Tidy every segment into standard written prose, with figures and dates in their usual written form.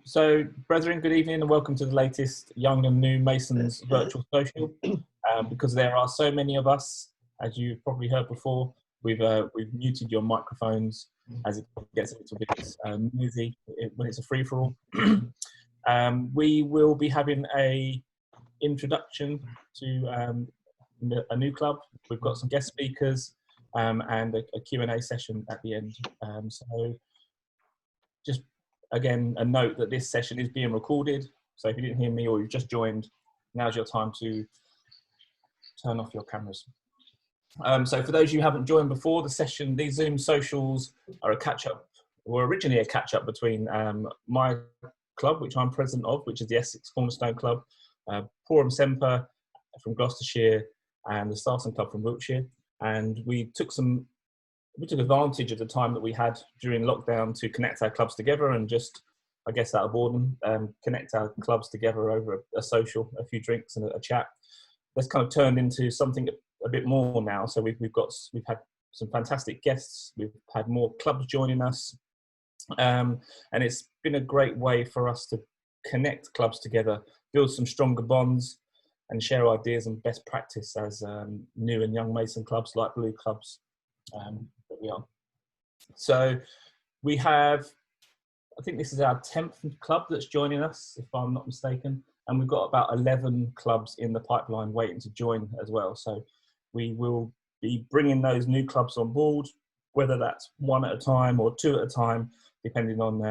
So, brethren, good evening and welcome to the latest Young and New Masons virtual social. Because there are so many of us, as you've probably heard before, we've muted your microphones as it gets a little bit noisy when it's a free-for-all. We will be having a introduction to a new club. We've got some guest speakers and a Q&A session at the end. So just again, a note that this session is being recorded. So if you didn't hear me or you've just joined, now's your time to turn off your cameras. So for those of you who haven't joined before, the session, these Zoom socials are a catch-up, were originally a catch-up between my club, which I'm president of, which is the Essex Cornerstone Club, Porum Semper from Gloucestershire, and the Starson Club from Wiltshire. And we took advantage of the time that we had during lockdown to connect our clubs together and just, I guess, out of boredom, connect our clubs together over a social, a few drinks and a chat. That's kind of turned into something a bit more now. So we've had some fantastic guests. We've had more clubs joining us, and it's been a great way for us to connect clubs together, build some stronger bonds, and share ideas and best practice as new and young Mason clubs, like Blue clubs. That we are. So we have, I think this is our 10th club that's joining us, if I'm not mistaken, and we've got about 11 clubs in the pipeline waiting to join as well. So we will be bringing those new clubs on board, whether that's one at a time or two at a time, depending on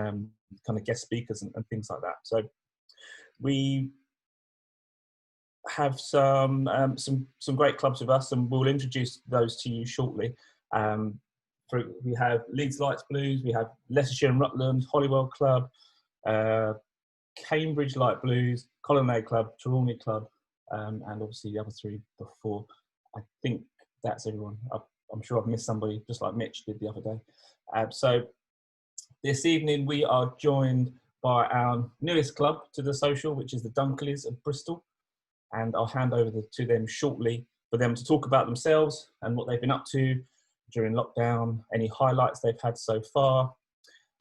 kind of guest speakers and things like that. So we have some great clubs with us, and we'll introduce those to you shortly. We have Leeds Lights Blues, we have Leicestershire and Rutland, Holywell Club, Cambridge Light Blues, Colonnade Club, Trelawney Club, and obviously the other three before. I think that's everyone. I'm sure I've missed somebody, just like Mitch did the other day. So this evening we are joined by our newest club to the social, which is the Dunckerleys of Bristol. And I'll hand over to them shortly for them to talk about themselves and what they've been up to during lockdown, any highlights they've had so far.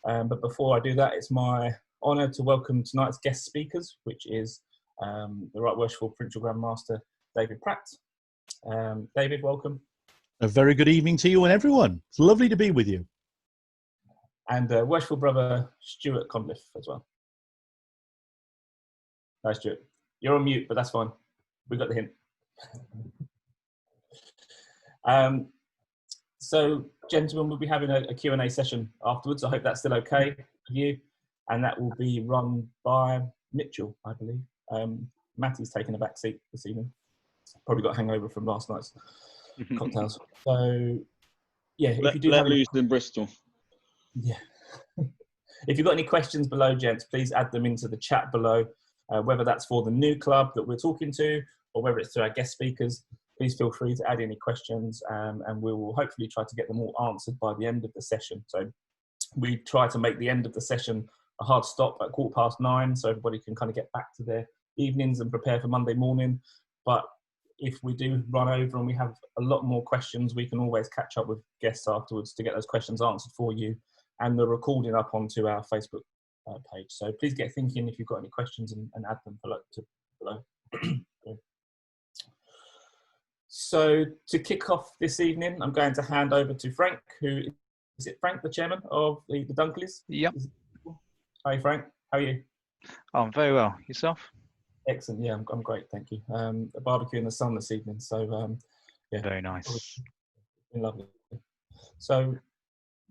But before I do that, it's my honour to welcome tonight's guest speakers, which is the Right Worshipful Provincial Grand Master, David Pratt. David, welcome. A very good evening to you and everyone. It's lovely to be with you. And Worshipful brother, Stuart Condliffe as well. Hi, Stuart. You're on mute, but that's fine. We got the hint. So, gentlemen, we'll be having a Q&A session afterwards. I hope that's still okay with you. And that will be run by Mitchell, I believe. Matty's taking a back seat this evening. Probably got a hangover from last night's cocktails. So, yeah. If you do let loose in Bristol. Yeah. If you've got any questions below, gents, please add them into the chat below. Whether that's for the new club that we're talking to or whether it's to our guest speakers, please feel free to add any questions and we will hopefully try to get them all answered by the end of the session. So we try to make the end of the session a hard stop at 9:15 so everybody can kind of get back to their evenings and prepare for Monday morning. But if we do run over and we have a lot more questions, we can always catch up with guests afterwards to get those questions answered for you and the recording up onto our Facebook page. So please get thinking if you've got any questions and add them below. So to kick off this evening, I'm going to hand over to Frank, is it Frank, the chairman of the Dunckerleys? Yep. Hi, Frank. How are you? I'm very well. Yourself? Excellent. Yeah, I'm great. Thank you. A barbecue in the sun this evening. So, yeah. Very nice. Lovely. So,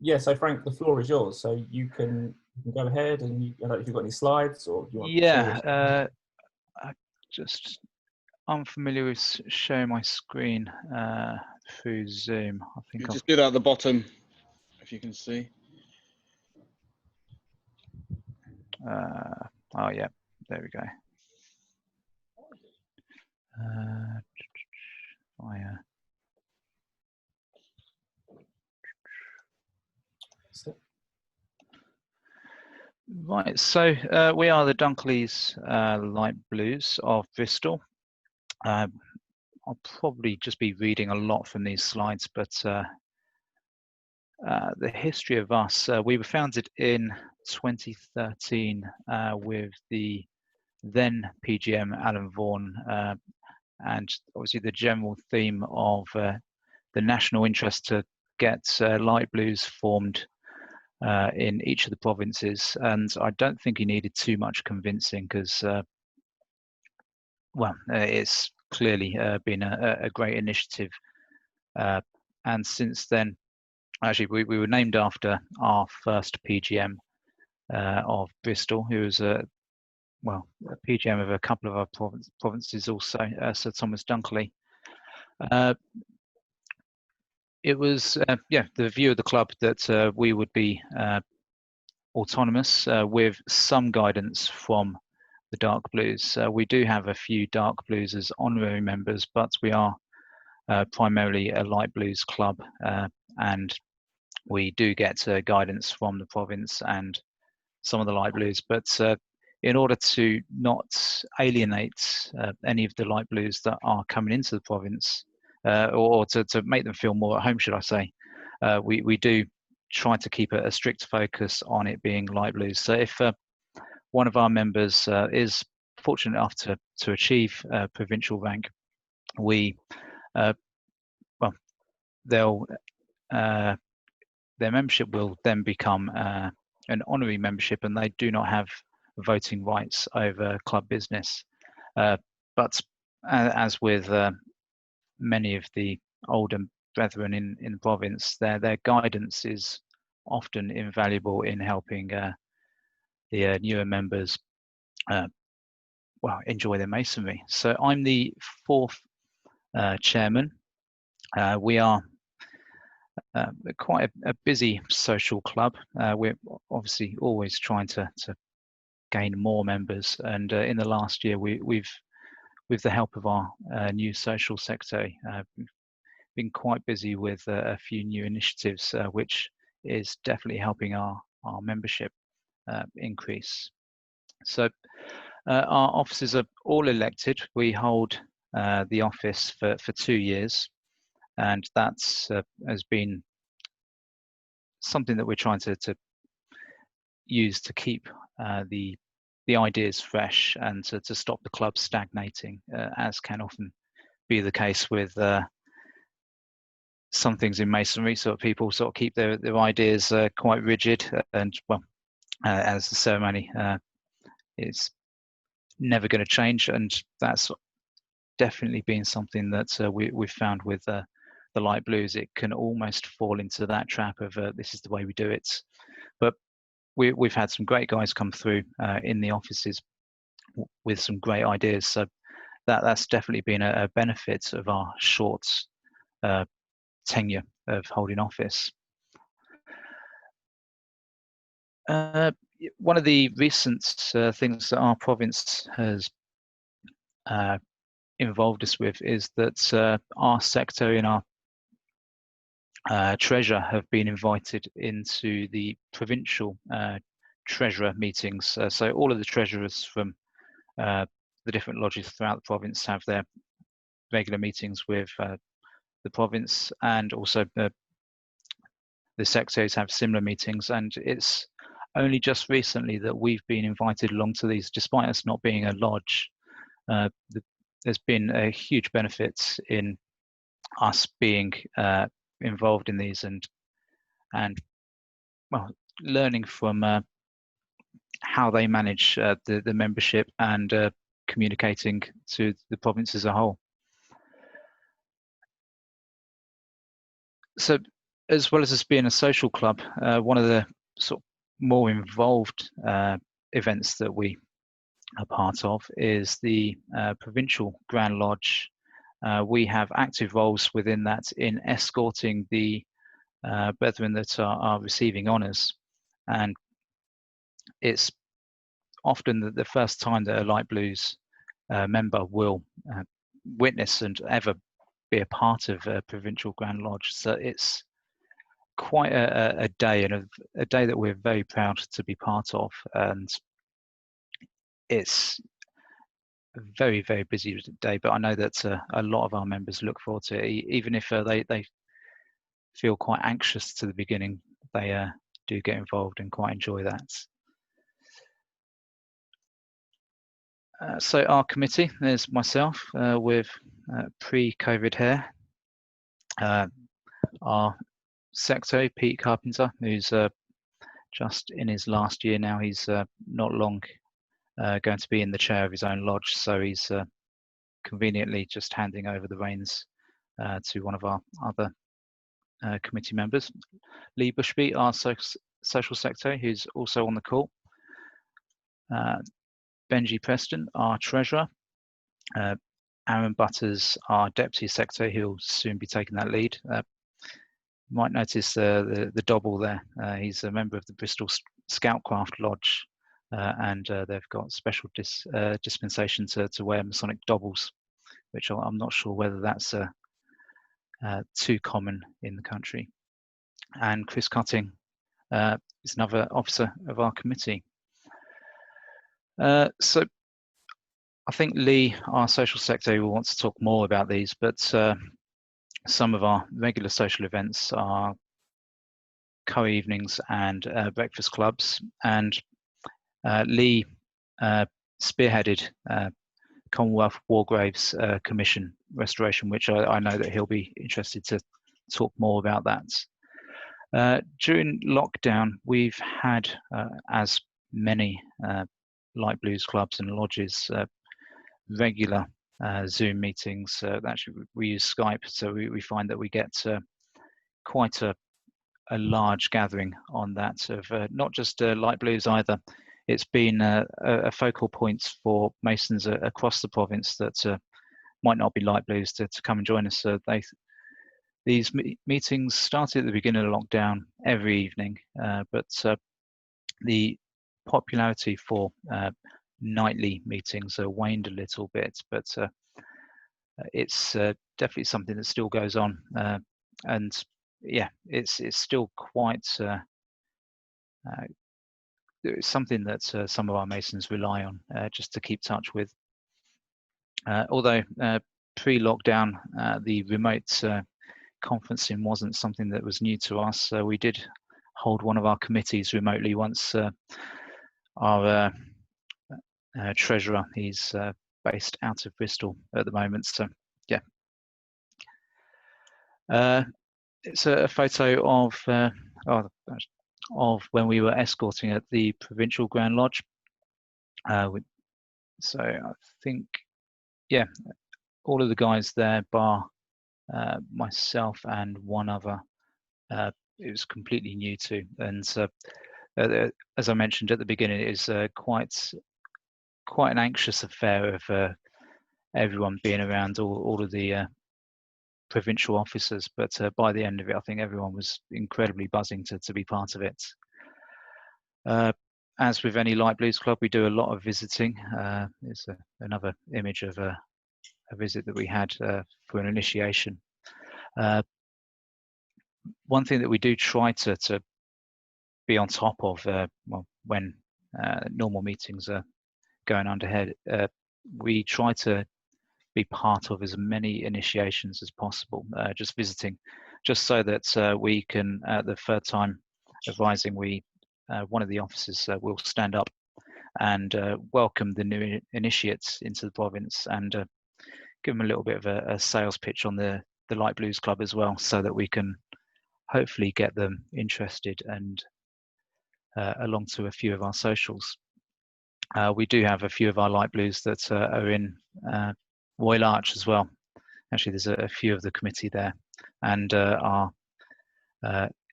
yeah, so Frank, the floor is yours. So you can go ahead and I don't know if you've got any slides or you want to share unfamiliar with showing my screen through Zoom. I think just do that at the bottom, if you can see. Oh yeah, there we go. Right, so we are the Dunckerleys Light Blues of Bristol. I'll probably just be reading a lot from these slides, but the history of us, we were founded in 2013 with the then PGM Alan Vaughan, and obviously the general theme of the national interest to get light blues formed in each of the provinces. And I don't think he needed too much convincing, because it's clearly been a great initiative. And since then, actually, we were named after our first PGM of Bristol, who was a PGM of a couple of our provinces also, Sir Thomas Dunkerley. It was the view of the club that we would be autonomous with some guidance from the dark blues. We do have a few dark blues as honorary members, but we are primarily a light blues club, and we do get guidance from the province and some of the light blues. But in order to not alienate any of the light blues that are coming into the province, or to make them feel more at home, should I say, we do try to keep a strict focus on it being light blues. So if one of our members is fortunate enough to achieve provincial rank, their membership will then become an honorary membership, and they do not have voting rights over club business. But as with many of the older brethren in the province, their guidance is often invaluable in helping the newer members enjoy their masonry. So I'm the fourth chairman. We are quite a busy social club. We're obviously always trying to gain more members, and in the last year we've, with the help of our new social secretary, been quite busy with a few new initiatives, which is definitely helping our membership increase. So our officers are all elected. We hold the office for 2 years, and that's has been something that we're trying to use to keep the ideas fresh, and to stop the club stagnating, as can often be the case with some things in masonry. So people sort of keep their ideas quite rigid, and as the ceremony is never going to change, and that's definitely been something that we've found with the light blues. It can almost fall into that trap of this is the way we do it. But we've had some great guys come through in the offices with some great ideas, so that's definitely been a benefit of our short tenure of holding office. One of the recent things that our province has involved us with is that our secretary and our treasurer have been invited into the provincial treasurer meetings. So all of the treasurers from the different lodges throughout the province have their regular meetings with the province, and also the secretaries have similar meetings. And it's only just recently that we've been invited along to these, despite us not being a lodge. There's been a huge benefit in us being involved in these, and learning from how they manage the membership, and communicating to the province as a whole. So, as well as us being a social club, one of the sort of more involved events that we are part of is the Provincial Grand Lodge. We have active roles within that in escorting the brethren that are receiving honours, and it's often the first time that a light blues member will witness and ever be a part of a Provincial Grand Lodge. So it's quite a day, and a day that we're very proud to be part of, and it's a very, very busy day, but I know that a lot of our members look forward to it. Even if they feel quite anxious to the beginning, they do get involved and quite enjoy that. So our committee, there's myself with pre-COVID hair, our secretary, Pete Carpenter, who's just in his last year now. He's not long going to be in the chair of his own lodge, so he's conveniently just handing over the reins to one of our other committee members. Lee Bushby, our social secretary, who's also on the call. Benji Preston, our treasurer. Aaron Butters, our deputy secretary, who'll soon be taking that lead. You might notice the dobble there. He's a member of the Bristol Scoutcraft Lodge, and they've got special dispensation to wear Masonic dobbles, which I'm not sure whether that's too common in the country. And Chris Cutting is another officer of our committee. So I think Lee, our social secretary, will want to talk more about these, but some of our regular social events are co-evenings and breakfast clubs, and Lee spearheaded Commonwealth War Graves Commission restoration, which I know that he'll be interested to talk more about that. During lockdown, we've had, as many light blues clubs and lodges, regular Zoom meetings. Actually, we use Skype, so we find that we get quite a large gathering on that of not just light blues either. It's been a focal point for Masons across the province that might not be light blues to come and join us. So these meetings started at the beginning of lockdown every evening, but the popularity for nightly meetings waned a little bit, but it's definitely something that still goes on, and yeah, it's still quite it's something that some of our Masons rely on just to keep touch with. Although pre-lockdown, the remote conferencing wasn't something that was new to us. We did hold one of our committees remotely once. Our treasurer, he's based out of Bristol at the moment, so yeah. It's a photo of when we were escorting at the Provincial Grand Lodge. So I think, yeah, all of the guys there, bar myself and one other, it was completely new to. And as I mentioned at the beginning, it is quite an anxious affair of everyone being around, all of the provincial officers, but by the end of it, I think everyone was incredibly buzzing to be part of it. As with any light blues club, we do a lot of visiting. There's another image of a visit that we had for an initiation. One thing that we do try to be on top of, well, when normal meetings are going on ahead, we try to be part of as many initiations as possible, just visiting, just so that we can, at the third time advising, one of the officers will stand up and welcome the new initiates into the province and give them a little bit of a sales pitch on the Light Blues Club as well, so that we can hopefully get them interested and along to a few of our socials. We do have a few of our Light Blues that are in Royal Arch as well. Actually, there's a few of the committee there, and our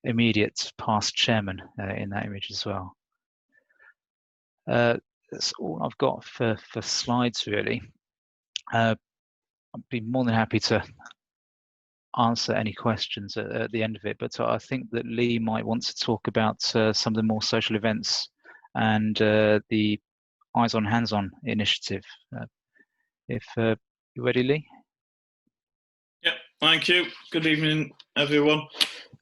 immediate past chairman in that image as well. That's all I've got for slides, really. I'd be more than happy to answer any questions at the end of it, but I think that Lee might want to talk about some of the more social events and the Eyes on Hands On initiative. If you're ready, Lee? Yeah, thank you. Good evening, everyone.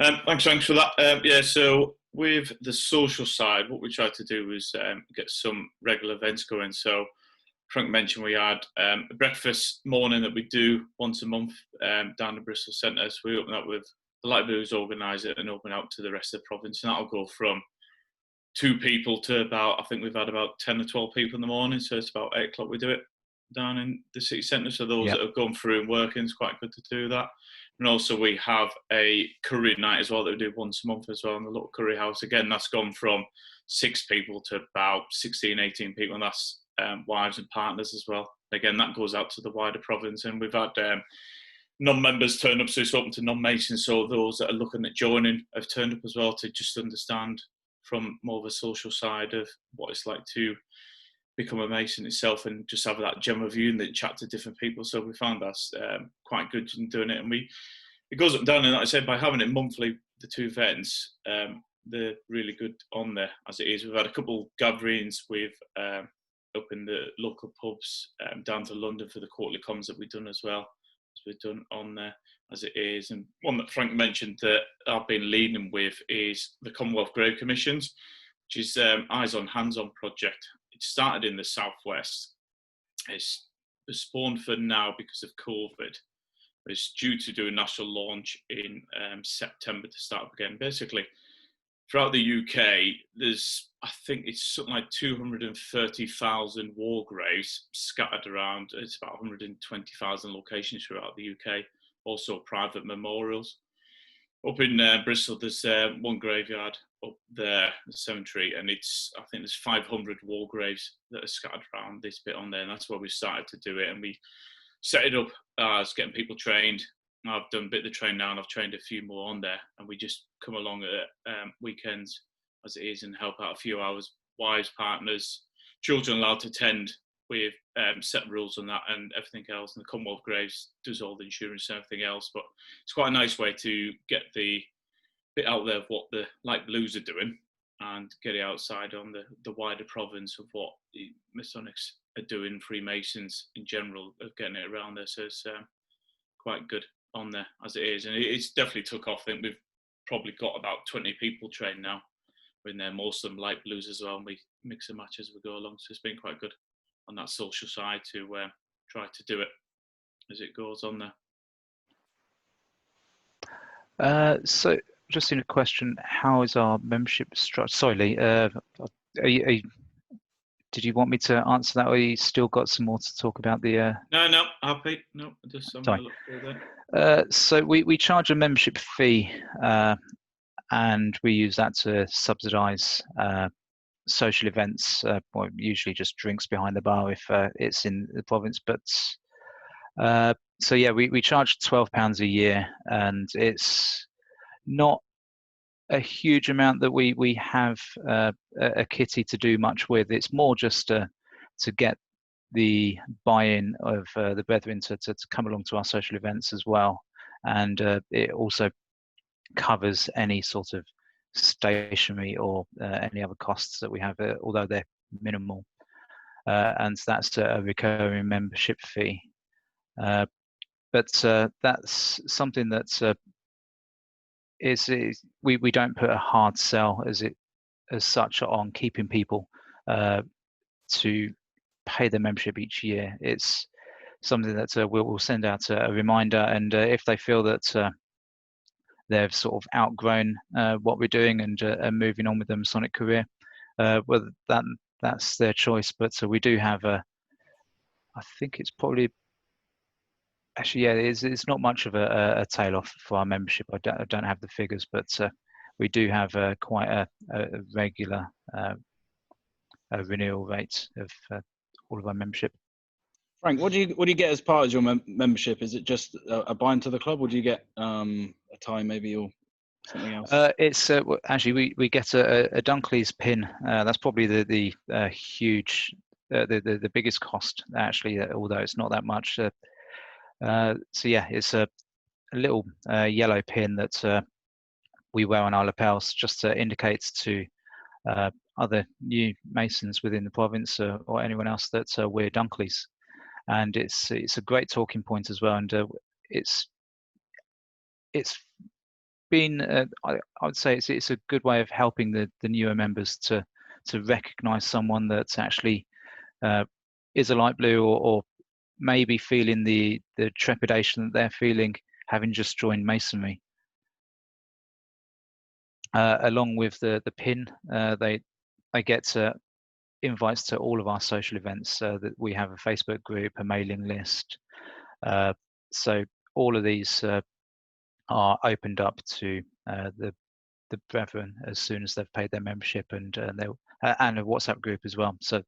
Thanks for that. Yeah, so with the social side, what we try to do is get some regular events going. So Frank mentioned we had a breakfast morning that we do once a month down the Bristol Centre. So we open up with the Light Blues organise it and open out to the rest of the province. And that'll go from 2 people to about, I think we've had about 10 or 12 people in the morning, so it's about 8 o'clock we do it down in the city centre. So those that have gone through and working, it's quite good to do that. And also we have a curry night as well that we do once a month as well in the local curry house. Again, that's gone from 6 people to about 16, 18 people, and that's wives and partners as well. Again, that goes out to the wider province, and we've had non-members turn up, so it's open to non-Masons, so those that are looking at joining have turned up as well to just understand from more of a social side of what it's like to become a Mason itself, and just have that general view and then chat to different people. So we found that's quite good in doing it, and it goes up and down. And like I said, by having it monthly, the 2 events, they're really good on there as it is. We've had a couple gatherings with up in the local pubs down to London for the quarterly comms that we've done as well. We've done on there as it is. And one that Frank mentioned that I've been leading with is the Commonwealth Grave Commissions, which is Eyes on Hands On project. It started in the southwest. It's spawned for now because of COVID. It's due to do a national launch in September to start up again. Basically, throughout the UK, there's, I think it's something like 230,000 war graves scattered around. It's about 120,000 locations throughout the UK. Also private memorials. Up in Bristol, there's one graveyard up there, the cemetery, and I think there's 500 war graves that are scattered around this bit on there, and that's where we started to do it. And we set it up as getting people trained. I've done a bit of the training now, and I've trained a few more on there, and we just come along at weekends as it is and help out a few hours. Wives, partners, children allowed to attend with set rules on that and everything else. And the Commonwealth Graves does all the insurance and everything else. But it's quite a nice way to get the bit out there of what the light blues are doing and get it outside on the wider province of what the Masonics are doing, Freemasons in general, of getting it around there. So it's quite good on there as it is. And it's definitely took off. I think we've probably got about 20 people trained now. We're in there, most of them light blues as well, and we mix and match as we go along. So it's been quite good on that social side to try to do it as it goes on there. So just in a question, how is our membership structure? Sorry, Lee, did you want me to answer that, or you still got some more to talk about the? No, happy. No, just something to look through there. So we charge a membership fee, and we use that to subsidise social events, well, usually just drinks behind the bar if it's in the province. But so yeah, we charge £12 a year, and it's not a huge amount that we have a kitty to do much with. It's more just to get the buy-in of the brethren to come along to our social events as well, and it also covers any sort of stationery or any other costs that we have, although they're minimal, and that's a recurring membership fee. But that's something that we don't put a hard sell as such on keeping people to pay the membership each year. It's something that we'll send out a reminder, and if they feel that they've sort of outgrown what we're doing and are moving on with their Masonic career, well, that's their choice. But we do have I think it's probably, actually, yeah, it's not much of a tail off for our membership. I don't have the figures, but we do have quite a regular renewal rate of all of our membership. Frank, what do you get as part of your membership? Is it just a buy into the club, or do you get a tie maybe, or something else? It's actually we get a Dunckerleys pin. That's probably the huge, the biggest cost actually, although it's not that much. So yeah, it's a little yellow pin that we wear on our lapels, just indicates to other new Masons within the province or anyone else that we're Dunckerleys. And it's a great talking point as well, and it's been I would say it's a good way of helping the newer members to recognise someone that's actually is a light blue, or maybe feeling the trepidation that they're feeling having just joined Masonry. Along with the pin, they get invites to all of our social events. That we have a Facebook group, a mailing list. So all of these are opened up to the brethren as soon as they've paid their membership, and and a WhatsApp group as well. So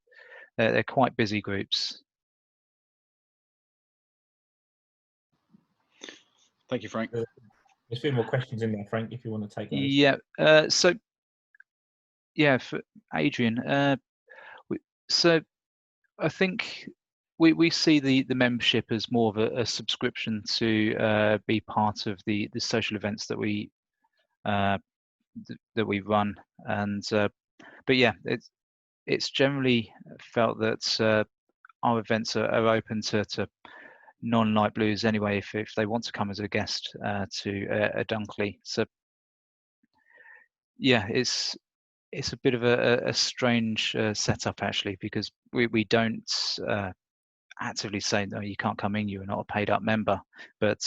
they're quite busy groups. Thank you, Frank. There's a few more questions in there, Frank, if you want to take those. Yeah. So yeah, for Adrian. So I think we see the membership as more of a subscription to be part of the social events that we run, and but yeah, it's generally felt that our events are open to non-light blues anyway, if they want to come as a guest to a Dunkley. So yeah, it's a bit of a strange setup actually, because we don't actively say no, you can't come in, you're not a paid up member, but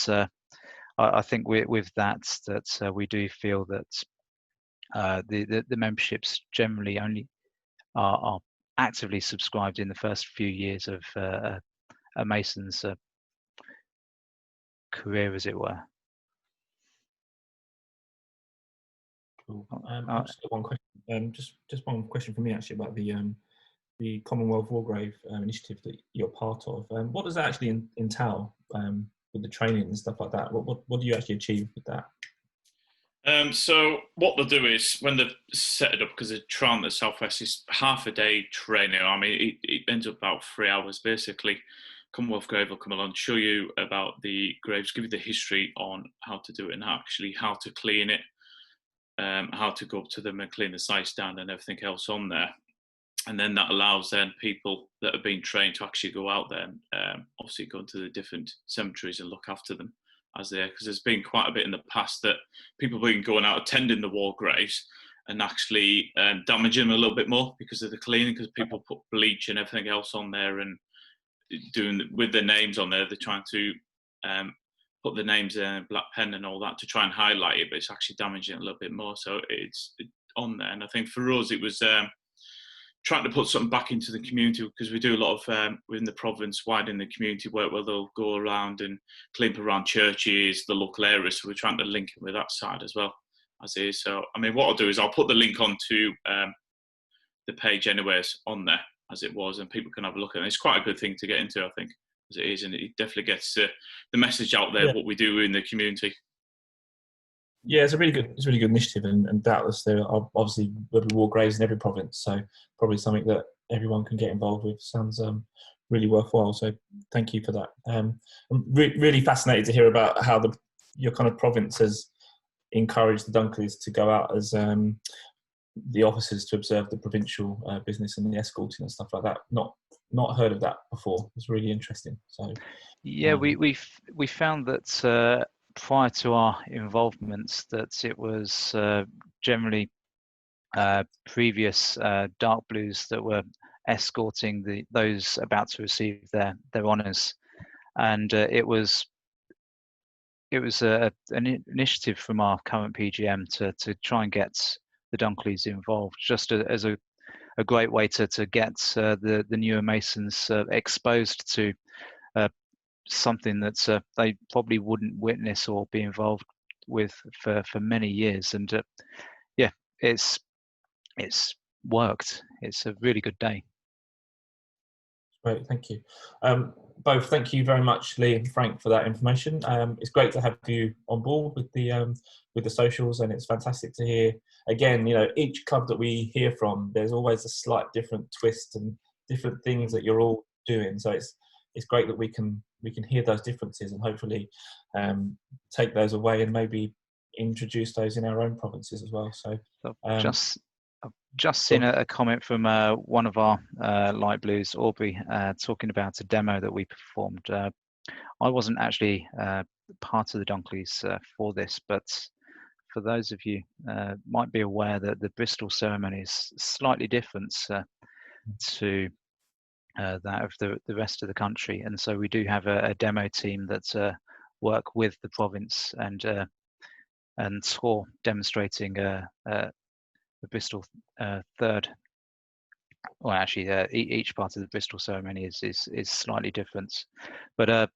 I think with that we do feel that the memberships generally only are actively subscribed in the first few years of a Mason's career, as it were. Cool. I've just got one question. Just one question from me actually about the Commonwealth Wargrave initiative that you're part of. What does that actually entail with the training and stuff like that? What do you actually achieve with that? So what they'll do is, when they've set it up, because the trial in the Southwest is half a day training. I mean, it ends up about 3 hours basically. Commonwealth Grave will come along, show you about the graves, give you the history on how to do it and actually how to clean it, how to go up to them and clean the sites down and everything else on there. And then that allows then people that have been trained to actually go out there and obviously go into the different cemeteries and look after them as they are. Because there's been quite a bit in the past that people have been going out attending the war graves and actually damaging them a little bit more because of the cleaning, because people put bleach and everything else on there and doing with their names on there. They're trying to put the names in a black pen and all that to try and highlight it, but it's actually damaging it a little bit more. So it's on there. And I think for us, it was trying to put something back into the community, because we do a lot of within the province, wide in the community work, where they'll go around and clean up around churches, the local areas. So we're trying to link it with that side as well as it is. So I mean, what I'll do is I'll put the link onto the page anyways on there as it was, and people can have a look at it. It's quite a good thing to get into, I think, as it is, and it definitely gets the message out there, what we do in the community. Yeah, it's a really good initiative, and doubtless there are obviously there'll be war graves in every province, so probably something that everyone can get involved with. Sounds really worthwhile. So thank you for that. I'm really fascinated to hear about how your kind of province has encouraged the Dunkleys to go out as the officers to observe the provincial business and the escorting and stuff like that. Not heard of that before. It's really interesting. So yeah, we found that prior to our involvements, that it was generally previous dark blues that were escorting those about to receive their honours, and it was an initiative from our current PGM to try and get the Dunkleys involved, just as a great way to get the newer Masons exposed to something that they probably wouldn't witness or be involved with for many years. And yeah, it's worked. It's a really good day. Great, thank you. Both, thank you very much, Lee and Frank, for that information. It's great to have you on board with the socials, and it's fantastic to hear. Again, each club that we hear from, there's always a slight different twist and different things that you're all doing. So it's great that we can hear those differences and hopefully take those away and maybe introduce those in our own provinces as well. So I've just seen a comment from one of our light blues, Aubrey, talking about a demo that we performed. I wasn't actually part of the Dunkleys for this, but for those of you might be aware that the Bristol ceremony is slightly different to that of the rest of the country, and so we do have a demo team that work with the province and tour demonstrating the Bristol third well, actually, each part of the Bristol ceremony is slightly different. But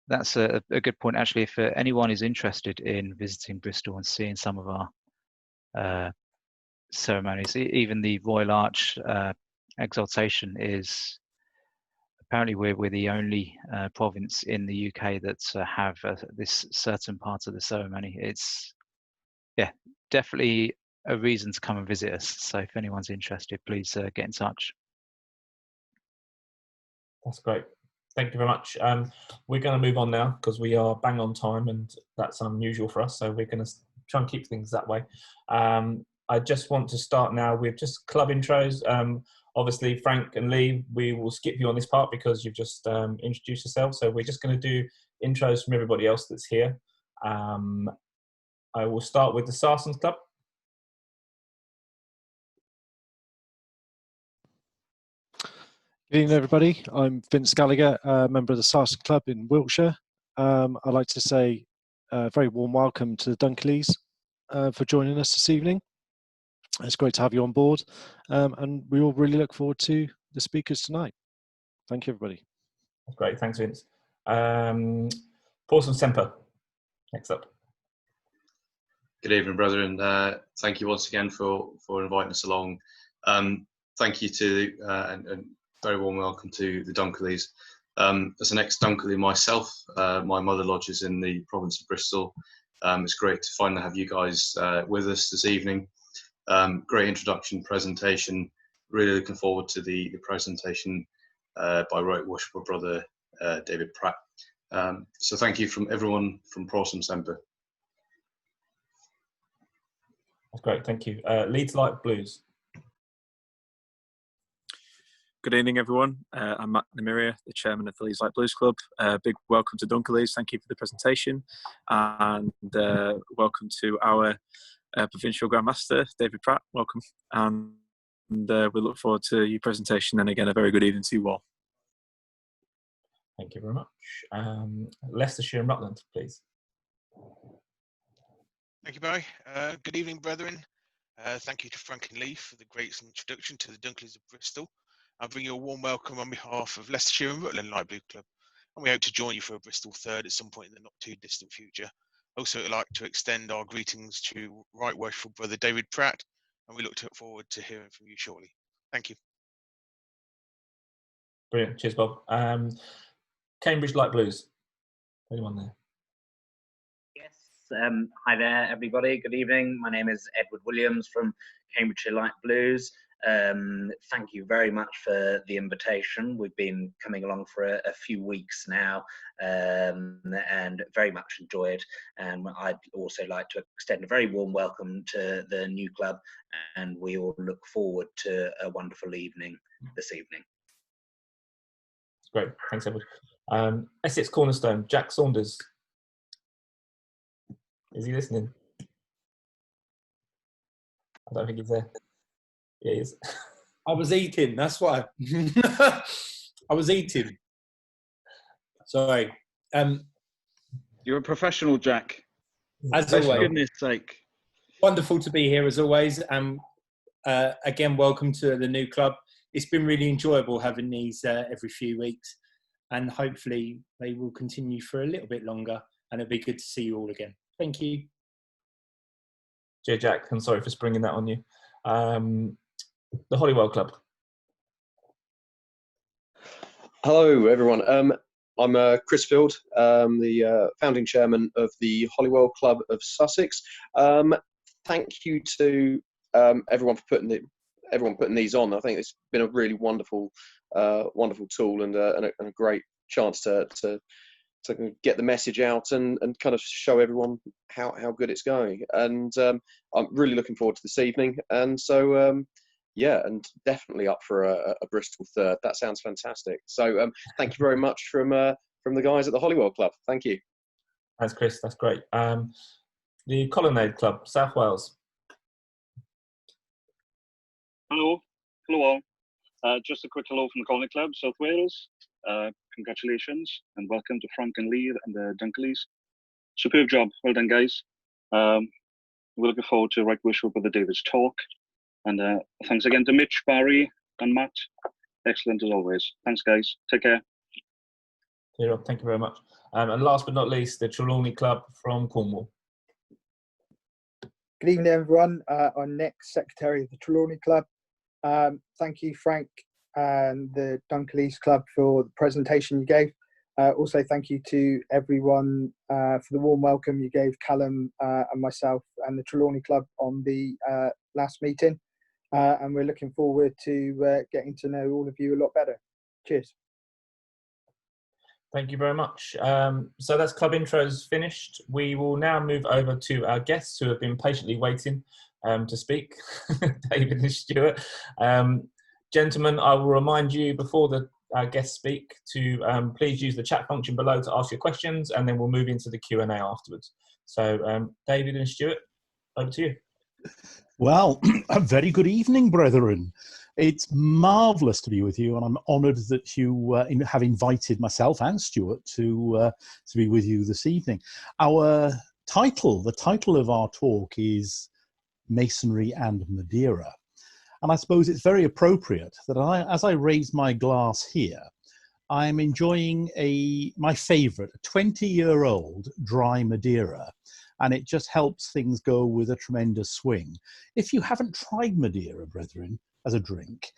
that's a good point. Actually, if anyone is interested in visiting Bristol and seeing some of our ceremonies, even the Royal Arch exaltation is apparently we're the only province in the UK that have this certain part of the ceremony. It's definitely a reason to come and visit us. So if anyone's interested, please get in touch. That's great. Thank you very much. We're going to move on now because we are bang on time, and that's unusual for us. So we're going to try and keep things that way. I just want to start now with just club intros. Obviously, Frank and Lee, we will skip you on this part because you've just introduced yourself. So we're just going to do intros from everybody else that's here. I will start with the Sarsons Club. Good evening, everybody. I'm Vince Gallagher, member of the Sarson Club in Wiltshire. I'd like to say a very warm welcome to the Dunckerleys for joining us this evening. It's great to have you on board, and we all really look forward to the speakers tonight. Thank you, everybody. That's great. Thanks, Vince. Porson Semper, next up. Good evening, brethren. Thank you once again for inviting us along. Thank you to and very warm welcome to the Dunckerleys. As an ex-Dunkerley myself, my mother lodges in the province of Bristol. It's great to finally have you guys with us this evening. Great introduction presentation. Really looking forward to the presentation by Right Worshipful Brother David Pratt. So thank you from everyone from Provincial Semper. That's great, thank you. Leeds Light Blues. Good evening, everyone. I'm Matt Madeira, the chairman of the Leeds Light Blues Club. Big welcome to Dunckerleys. Thank you for the presentation, and welcome to our Provincial Grandmaster, David Pratt. Welcome, and we look forward to your presentation. And again, a very good evening to you all. Thank you very much. Leicestershire and Rutland, please. Thank you, Barry. Good evening, brethren. Thank you to Frank and Lee for the great introduction to the Dunckerleys of Bristol. I bring you a warm welcome on behalf of Leicestershire and Rutland Light Blue Club, and we hope to join you for a Bristol third at some point in the not too distant future. Also, I'd like to extend our greetings to Right Worshipful Brother David Pratt, and we look forward to hearing from you shortly. Thank you. Brilliant. Cheers, Bob. Cambridge Light Blues. Anyone there? Yes. Hi there, everybody. Good evening. My name is Edward Williams from Cambridge Light Blues. Thank you very much for the invitation. We've been coming along for a few weeks now, and very much enjoyed. And I'd also like to extend a very warm welcome to the new club, and we all look forward to a wonderful evening this evening. Great, thanks, Edward. Essex Cornerstone, Jack Saunders. Is he listening? I don't think he's there. Yeah, he is. I was eating, that's why. I was eating. Sorry. You're a professional, Jack. As For always. goodness sake. Wonderful to be here as always. Again, welcome to the new club. It's been really enjoyable having these every few weeks, and hopefully they will continue for a little bit longer, and it'll be good to see you all again. Thank you. Cheers, Jack. I'm sorry for springing that on you. The Holywell Club. Hello, everyone. I'm Chris Field, the founding chairman of the Holywell Club of Sussex. Thank you to everyone for putting these on. I think it's been a really wonderful tool and a great chance to get the message out and kind of show everyone how good it's going. And I'm really looking forward to this evening. And so, yeah, and definitely up for a Bristol third. That sounds fantastic. So thank you very much from the guys at the Holywell Club. Thank you. Thanks, Chris. That's great. The Colonnade Club, South Wales. Hello all. Just a quick hello from the Colonnade Club, South Wales. Congratulations and welcome to Frank and Lee and the Dunckerleys. Superb job, well done, guys. We're looking forward to Right Worshipful Brother David's talk. And thanks again to Mitch, Barry, And Matt, excellent as always. Thanks, guys. Take care. Thank you very much. And last but not least, the Trelawney Club from Cornwall. Good evening, everyone. I'm Nick, Secretary of the Trelawney Club. Thank you, Frank, and the Dunckerleys Club for the presentation you gave. Also, thank you to everyone for the warm welcome you gave Callum and myself and the Trelawney Club on the last meeting. And we're looking forward to getting to know all of you a lot better. Cheers. Thank you very much. So that's club intros finished. We will now move over to our guests who have been patiently waiting to speak, David and Stuart. Gentlemen, I will remind you before our guests speak to please use the chat function below to ask your questions, and then we'll move into the Q&A afterwards. So David and Stuart, over to you. Well, a very good evening, brethren. It's marvellous to be with you, and I'm honoured that you have invited myself and Stuart to be with you this evening. The title of our talk is Masonry and Madeira. And I suppose it's very appropriate that as I raise my glass here, I'm enjoying my favourite, a 20-year-old dry Madeira, and it just helps things go with a tremendous swing. If you haven't tried Madeira, brethren, as a drink,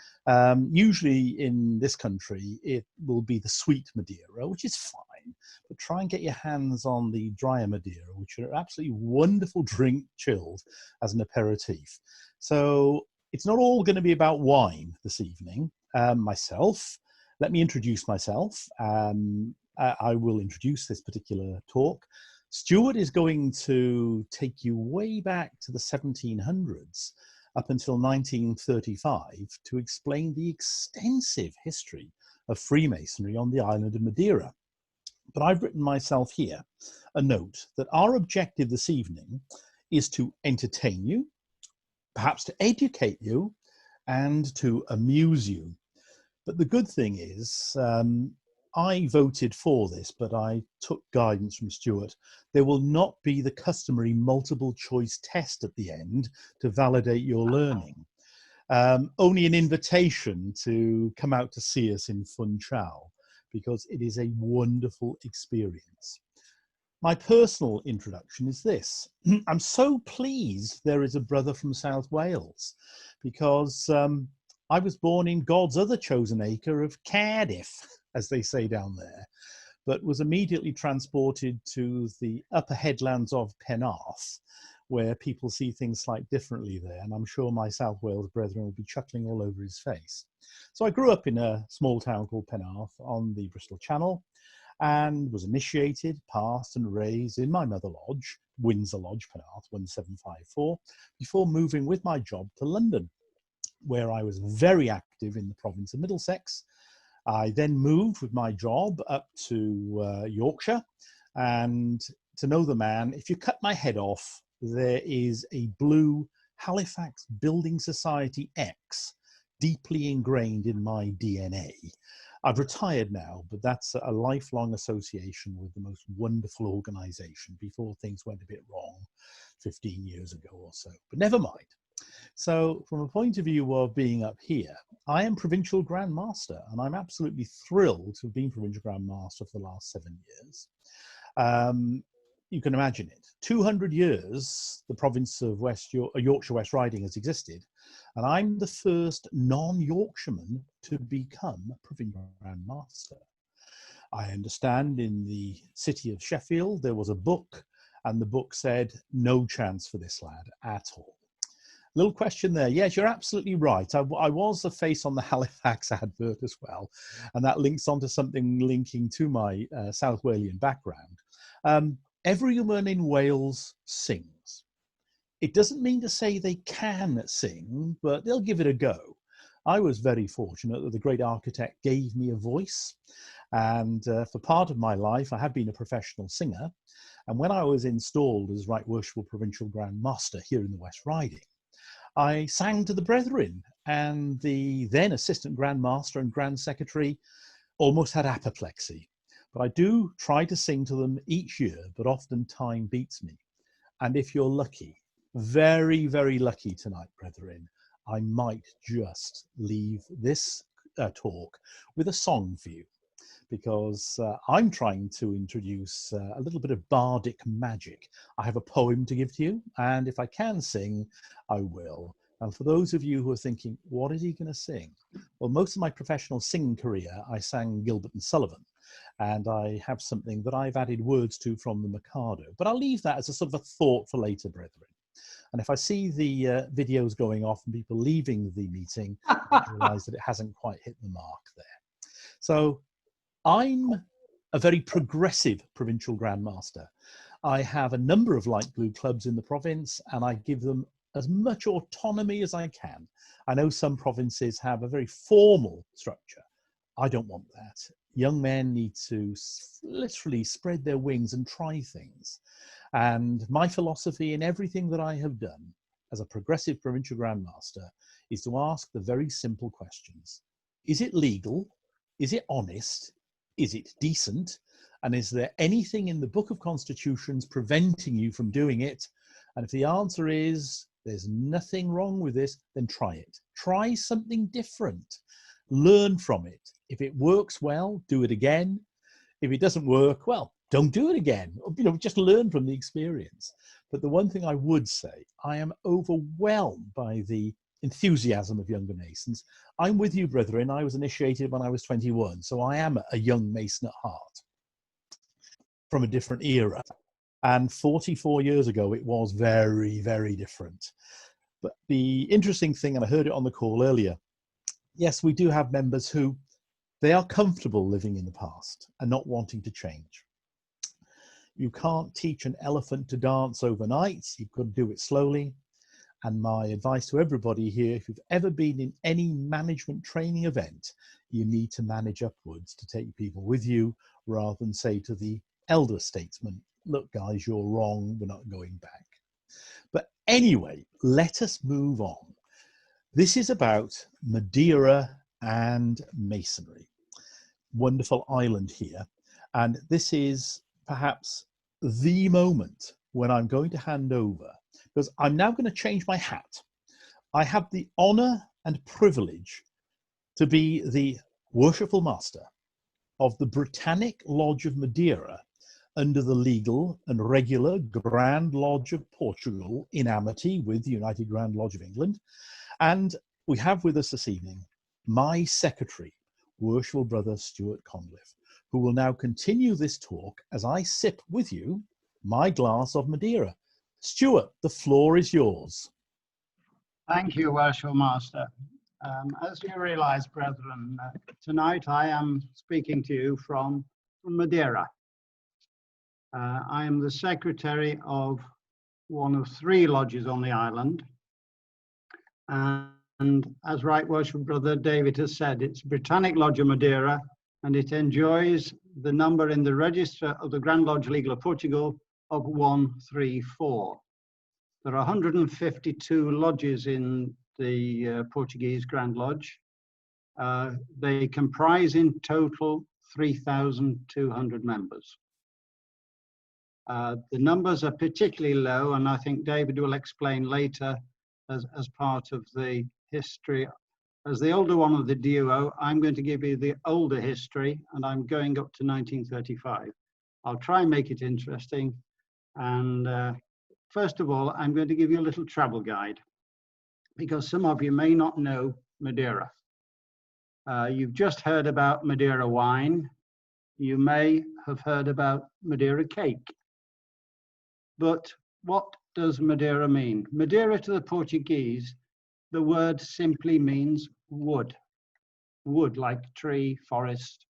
usually in this country, it will be the sweet Madeira, which is fine, but try and get your hands on the drier Madeira, which are absolutely wonderful drink chilled as an aperitif. So it's not all going to be about wine this evening. Let me introduce myself. I will introduce this particular talk. Stuart is going to take you way back to the 1700s, up until 1935, to explain the extensive history of Freemasonry on the island of Madeira. But I've written myself here a note that our objective this evening is to entertain you, perhaps to educate you, and to amuse you. But the good thing is, I voted for this, but I took guidance from Stuart. There will not be the customary multiple choice test at the end to validate your learning. Only an invitation to come out to see us in Funchal, because it is a wonderful experience. My personal introduction is this. I'm so pleased there is a brother from South Wales, because I was born in God's other chosen acre of Cardiff, as they say down there, but was immediately transported to the upper headlands of Penarth, where people see things slightly differently there, and I'm sure my South Wales brethren will be chuckling all over his face. So I grew up in a small town called Penarth on the Bristol Channel, and was initiated, passed and raised in my mother lodge, Windsor Lodge, Penarth, 1754, before moving with my job to London, where I was very active in the province of Middlesex. I then moved with my job up to Yorkshire, and to know the man, if you cut my head off, there is a blue Halifax Building Society X deeply ingrained in my DNA. I've retired now, but that's a lifelong association with the most wonderful organisation before things went a bit wrong 15 years ago or so, but never mind. So from a point of view of being up here, I am Provincial Grand Master, and I'm absolutely thrilled to have been Provincial Grand Master for the last 7 years. You can imagine it. 200 years, the province of Yorkshire West Riding has existed, and I'm the first non-Yorkshireman to become Provincial Grand Master. I understand in the city of Sheffield, there was a book, and the book said, no chance for this lad at all. Little question there. Yes, you're absolutely right. I was the face on the Halifax advert as well, and that links onto something linking to my South Walian background. Everyone in Wales sings. It doesn't mean to say they can sing, but they'll give it a go. I was very fortunate that the great architect gave me a voice, and for part of my life I have been a professional singer, and when I was installed as Right Worshipful Provincial Grand Master here in the West Riding, I sang to the brethren, and the then Assistant Grand Master and Grand Secretary almost had apoplexy. But I do try to sing to them each year, but often time beats me. And if you're lucky, very, very lucky tonight, brethren, I might just leave this talk with a song for you, because I'm trying to introduce a little bit of bardic magic. I have a poem to give to you, and if I can sing, I will. And for those of you who are thinking, what is he going to sing? Well, most of my professional singing career, I sang Gilbert and Sullivan, and I have something that I've added words to from the Mikado. But I'll leave that as a sort of a thought for later, brethren. And if I see the videos going off and people leaving the meeting, I realise that it hasn't quite hit the mark there. So I'm a very progressive provincial grandmaster. I have a number of light blue clubs in the province, and I give them as much autonomy as I can. I know some provinces have a very formal structure. I don't want that. Young men need to literally spread their wings and try things. And my philosophy in everything that I have done as a progressive provincial grandmaster is to ask the very simple questions. Is it legal? Is it honest? Is it decent? And is there anything in the Book of Constitutions preventing you from doing it? And if the answer is there's nothing wrong with this, then try it. Try something different. Learn from it. If it works well, do it again. If it doesn't work, well, don't do it again. You know, just learn from the experience. But the one thing I would say, I am overwhelmed by the enthusiasm of younger Masons. I'm with you, brethren. I was initiated when I was 21, so I am a young Mason at heart from a different era. And 44 years ago, it was very, very different. But the interesting thing, and I heard it on the call earlier, yes, we do have members who they are comfortable living in the past and not wanting to change. You can't teach an elephant to dance overnight. You've got to do it slowly. And my advice to everybody here, if you've ever been in any management training event, you need to manage upwards to take people with you rather than say to the elder statesman, look, guys, you're wrong. We're not going back. But anyway, let us move on. This is about Madeira and Masonry. Wonderful island here. And this is perhaps the moment when I'm going to hand over, because I'm now going to change my hat. I have the honor and privilege to be the worshipful master of the Britannic Lodge of Madeira under the legal and regular Grand Lodge of Portugal in amity with the United Grand Lodge of England. And we have with us this evening my secretary, worshipful brother Stuart Condliffe, who will now continue this talk as I sip with you my glass of Madeira. Stuart, the floor is yours. Thank you, Worshipful Master. As you realize, brethren, tonight I am speaking to you from Madeira. I am the secretary of one of 3 lodges on the island. And as Right Worshipful Brother David has said, it's Britannic Lodge of Madeira, and it enjoys the number in the register of the Grand Lodge Legal of Portugal of 134. There are 152 lodges in the Portuguese Grand Lodge. They comprise in total 3,200 members. The numbers are particularly low, and I think David will explain later as part of the history. As the older one of the duo, I'm going to give you the older history, and I'm going up to 1935. I'll try and make it interesting. And first of all, I'm going to give you a little travel guide, because some of you may not know Madeira. You've just heard about Madeira wine. You may have heard about Madeira cake. But what does Madeira mean? Madeira to the Portuguese, the word simply means wood. Wood like tree, forest.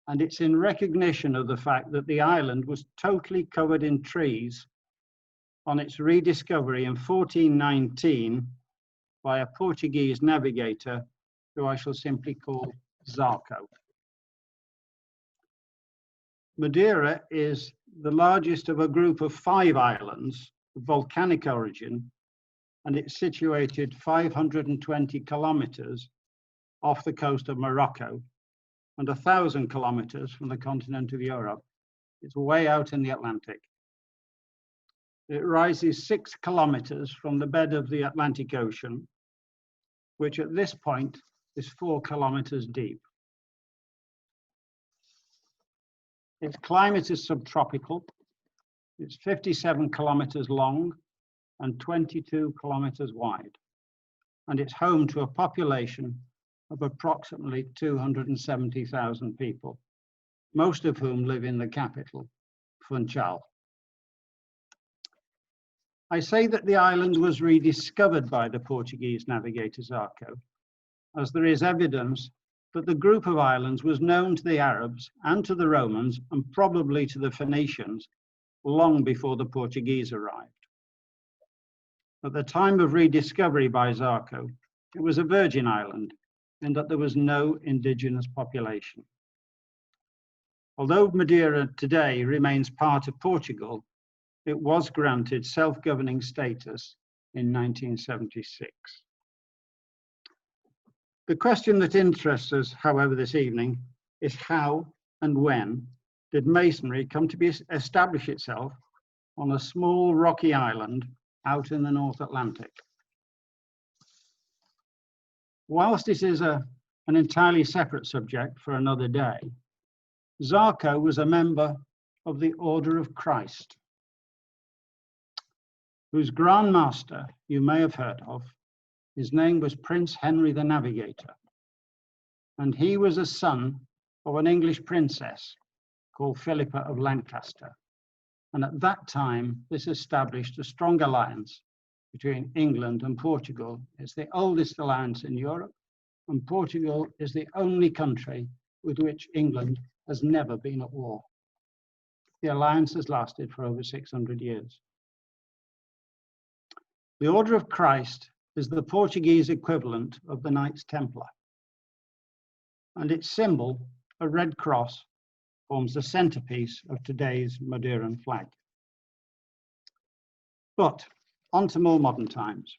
And it's in recognition of the fact that the island was totally covered in trees on its rediscovery in 1419 by a Portuguese navigator who I shall simply call Zarco. Madeira is the largest of a group of 5 islands of volcanic origin, and it's situated 520 kilometers off the coast of Morocco and 1,000 kilometers from the continent of Europe. It's way out in the Atlantic. It rises 6 kilometers from the bed of the Atlantic Ocean which at this point is 4 kilometers deep. Its climate is subtropical. It's 57 kilometers long and 22 kilometers wide. And it's home to a population of approximately 270,000 people, most of whom live in the capital, Funchal. I say that the island was rediscovered by the Portuguese navigator Zarco, as there is evidence that the group of islands was known to the Arabs and to the Romans and probably to the Phoenicians long before the Portuguese arrived. At the time of rediscovery by Zarco, it was a virgin island in that there was no indigenous population. Although Madeira today remains part of Portugal, it was granted self-governing status in 1976. The question that interests us, however, this evening is how and when did Masonry come to establish itself on a small rocky island out in the North Atlantic? Whilst it is an entirely separate subject for another day, Zarco was a member of the Order of Christ, whose Grand Master you may have heard of. His name was Prince Henry the Navigator, and he was a son of an English princess called Philippa of Lancaster. And at that time, this established a strong alliance between England and Portugal. It's the oldest alliance in Europe, and Portugal is the only country with which England has never been at war. The alliance has lasted for over 600 years. The Order of Christ is the Portuguese equivalent of the Knights Templar, and its symbol, a red cross, forms the centerpiece of today's Madeiran flag. But on to more modern times.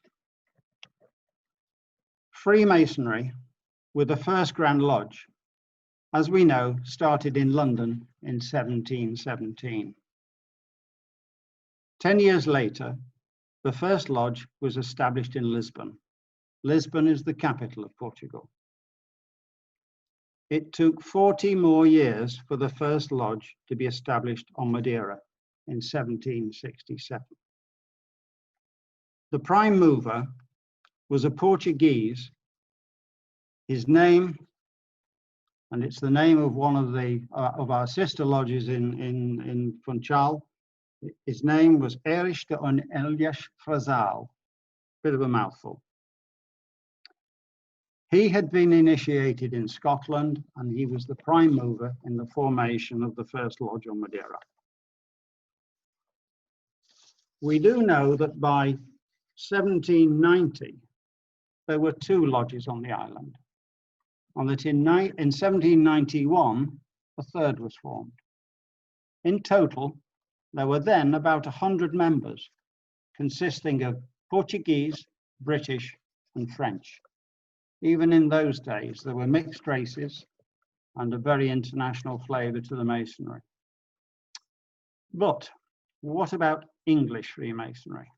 Freemasonry, with the first Grand Lodge, as we know, started in London in 1717. 10 years later, the first lodge was established in Lisbon. Lisbon is the capital of Portugal. It took 40 more years for the first lodge to be established on Madeira in 1767. The prime mover was a Portuguese. His name, and it's the name of one of our sister lodges in Funchal. His name was Erich de Onelhas Frazal, bit of a mouthful. He had been initiated in Scotland, and he was the prime mover in the formation of the first lodge on Madeira. We do know that by 1790, there were 2 lodges on the island, and that in 1791, a third was formed. In total, there were then about 100 members, consisting of Portuguese, British, and French. Even in those days, there were mixed races and a very international flavour to the Masonry. But what about English Freemasonry?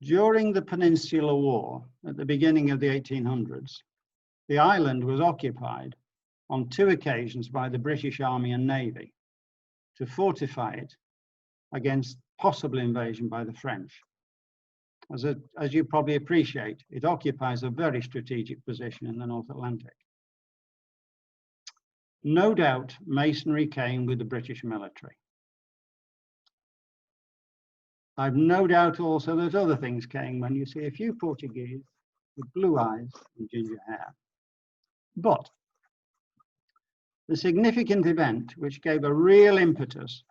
During the Peninsular War, at the beginning of the 1800s, the island was occupied on 2 occasions by the British Army and Navy to fortify it against possible invasion by the French. As you probably appreciate, it occupies a very strategic position in the North Atlantic. No doubt Masonry came with the British military. I've no doubt also that other things came when you see a few Portuguese with blue eyes and ginger hair. But the significant event which gave a real impetus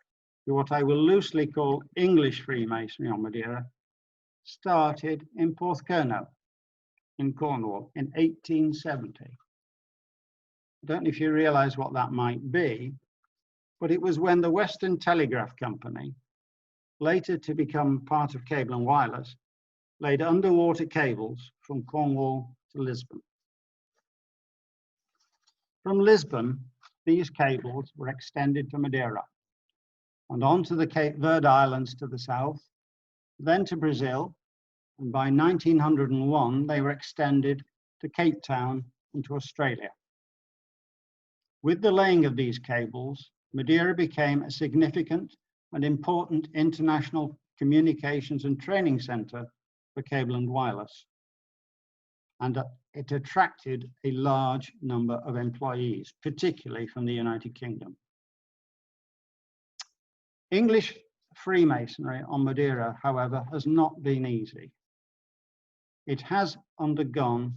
to what I will loosely call English Freemasonry on Madeira started in Porthcurno in Cornwall in 1870. I don't know if you realise what that might be, but it was when the Western Telegraph Company, later to become part of Cable and Wireless, laid underwater cables from Cornwall to Lisbon. From Lisbon, these cables were extended to Madeira and onto the Cape Verde Islands to the south, then to Brazil, and by 1901 they were extended to Cape Town and to Australia. With the laying of these cables, Madeira became a significant and important international communications and training centre for cable and wireless, and it attracted a large number of employees, particularly from the United Kingdom. English Freemasonry on Madeira, however, has not been easy. It has undergone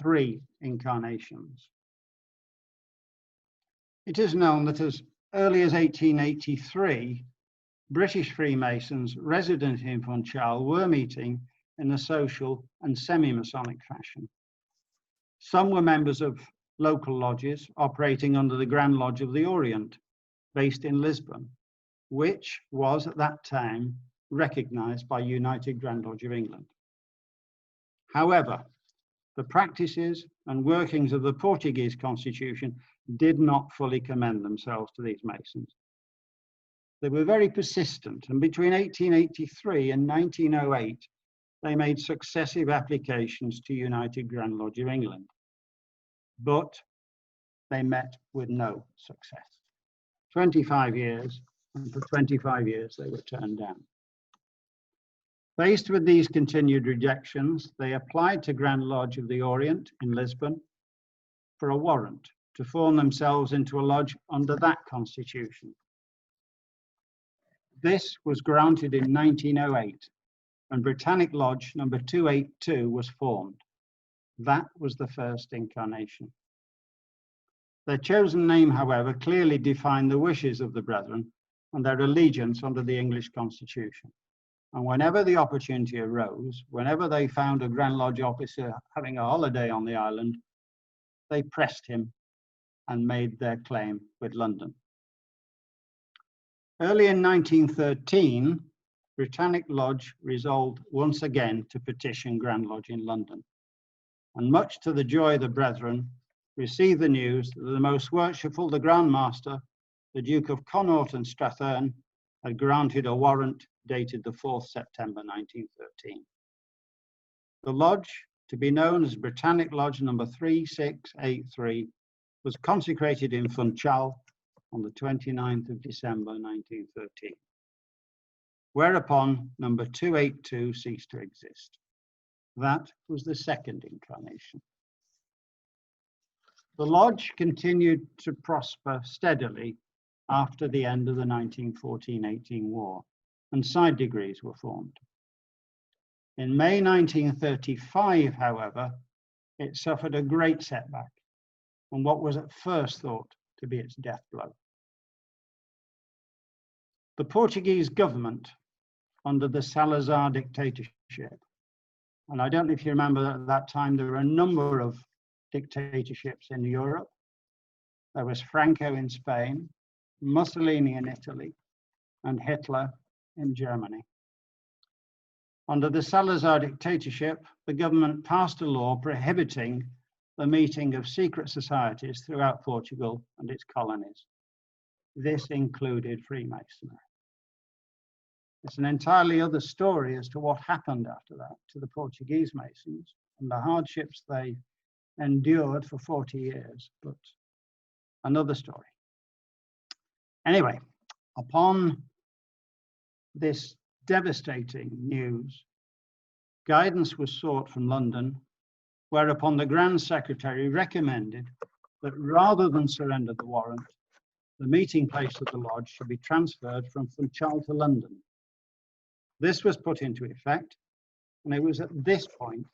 3 incarnations. It is known that as early as 1883, British Freemasons resident in Funchal were meeting in a social and semi-Masonic fashion. Some were members of local lodges operating under the Grand Lodge of the Orient, based in Lisbon, which was at that time recognized by United Grand Lodge of England. However, the practices and workings of the Portuguese constitution did not fully commend themselves to these Masons. They were very persistent, and between 1883 and 1908, they made successive applications to United Grand Lodge of England, but they met with no success. 25 years, and for 25 years they were turned down. Faced with these continued rejections, they applied to Grand Lodge of the Orient in Lisbon for a warrant to form themselves into a lodge under that constitution. This was granted in 1908, and Britannic Lodge number 282 was formed. That was the first incarnation. Their chosen name, however, clearly defined the wishes of the brethren and their allegiance under the English constitution. And whenever the opportunity arose, whenever they found a Grand Lodge officer having a holiday on the island, they pressed him and made their claim with London. Early in 1913, Britannic Lodge resolved once again to petition Grand Lodge in London, and much to the joy of the brethren, received the news that the most worshipful, the Grand Master, the Duke of Connaught and Strathearn, had granted a warrant dated the 4th September 1913. The lodge, to be known as Britannic Lodge number 3683, was consecrated in Funchal on the 29th of December 1913, whereupon number 282 ceased to exist. That was the second incarnation. The lodge continued to prosper steadily after the end of the 1914-18 war, and side degrees were formed. In May 1935, however, it suffered a great setback on what was at first thought to be its death blow. The Portuguese government, under the Salazar dictatorship, and I don't know if you remember that at that time there were a number of dictatorships in Europe. There was Franco in Spain, Mussolini in Italy, and Hitler in Germany. Under the Salazar dictatorship, the government passed a law prohibiting the meeting of secret societies throughout Portugal and its colonies. This included Freemasonry. It's an entirely other story as to what happened after that to the Portuguese Masons and the hardships they endured for 40 years, but another story. Anyway, upon this devastating news, guidance was sought from London, whereupon the Grand Secretary recommended that rather than surrender the warrant, the meeting place of the lodge should be transferred from Funchal to London. This was put into effect, and it was at this point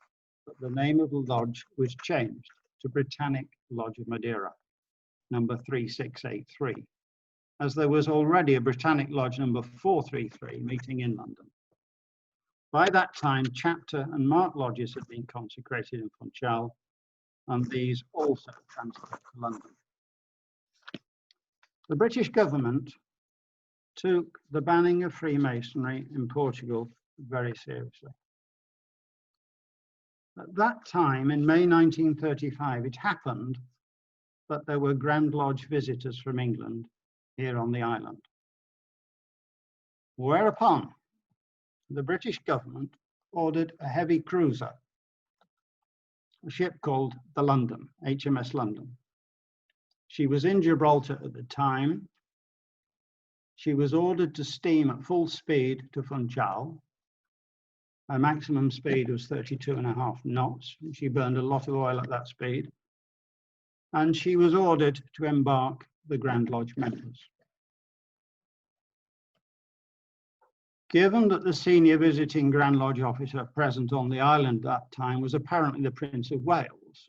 that the name of the lodge was changed to Britannic Lodge of Madeira, number 3683, as there was already a Britannic Lodge number 433 meeting in London. By that time, chapter and mark lodges had been consecrated in Funchal, and these also transferred to London. The British government took the banning of Freemasonry in Portugal very seriously. At that time, in May 1935, it happened that there were Grand Lodge visitors from England here on the island. Whereupon the British government ordered a heavy cruiser, a ship called the London, HMS London. She was in Gibraltar at the time. She was ordered to steam at full speed to Funchal. Her maximum speed was 32.5 knots. She burned a lot of oil at that speed. And she was ordered to embark the Grand Lodge members. Given that the senior visiting Grand Lodge officer present on the island at that time was apparently the Prince of Wales,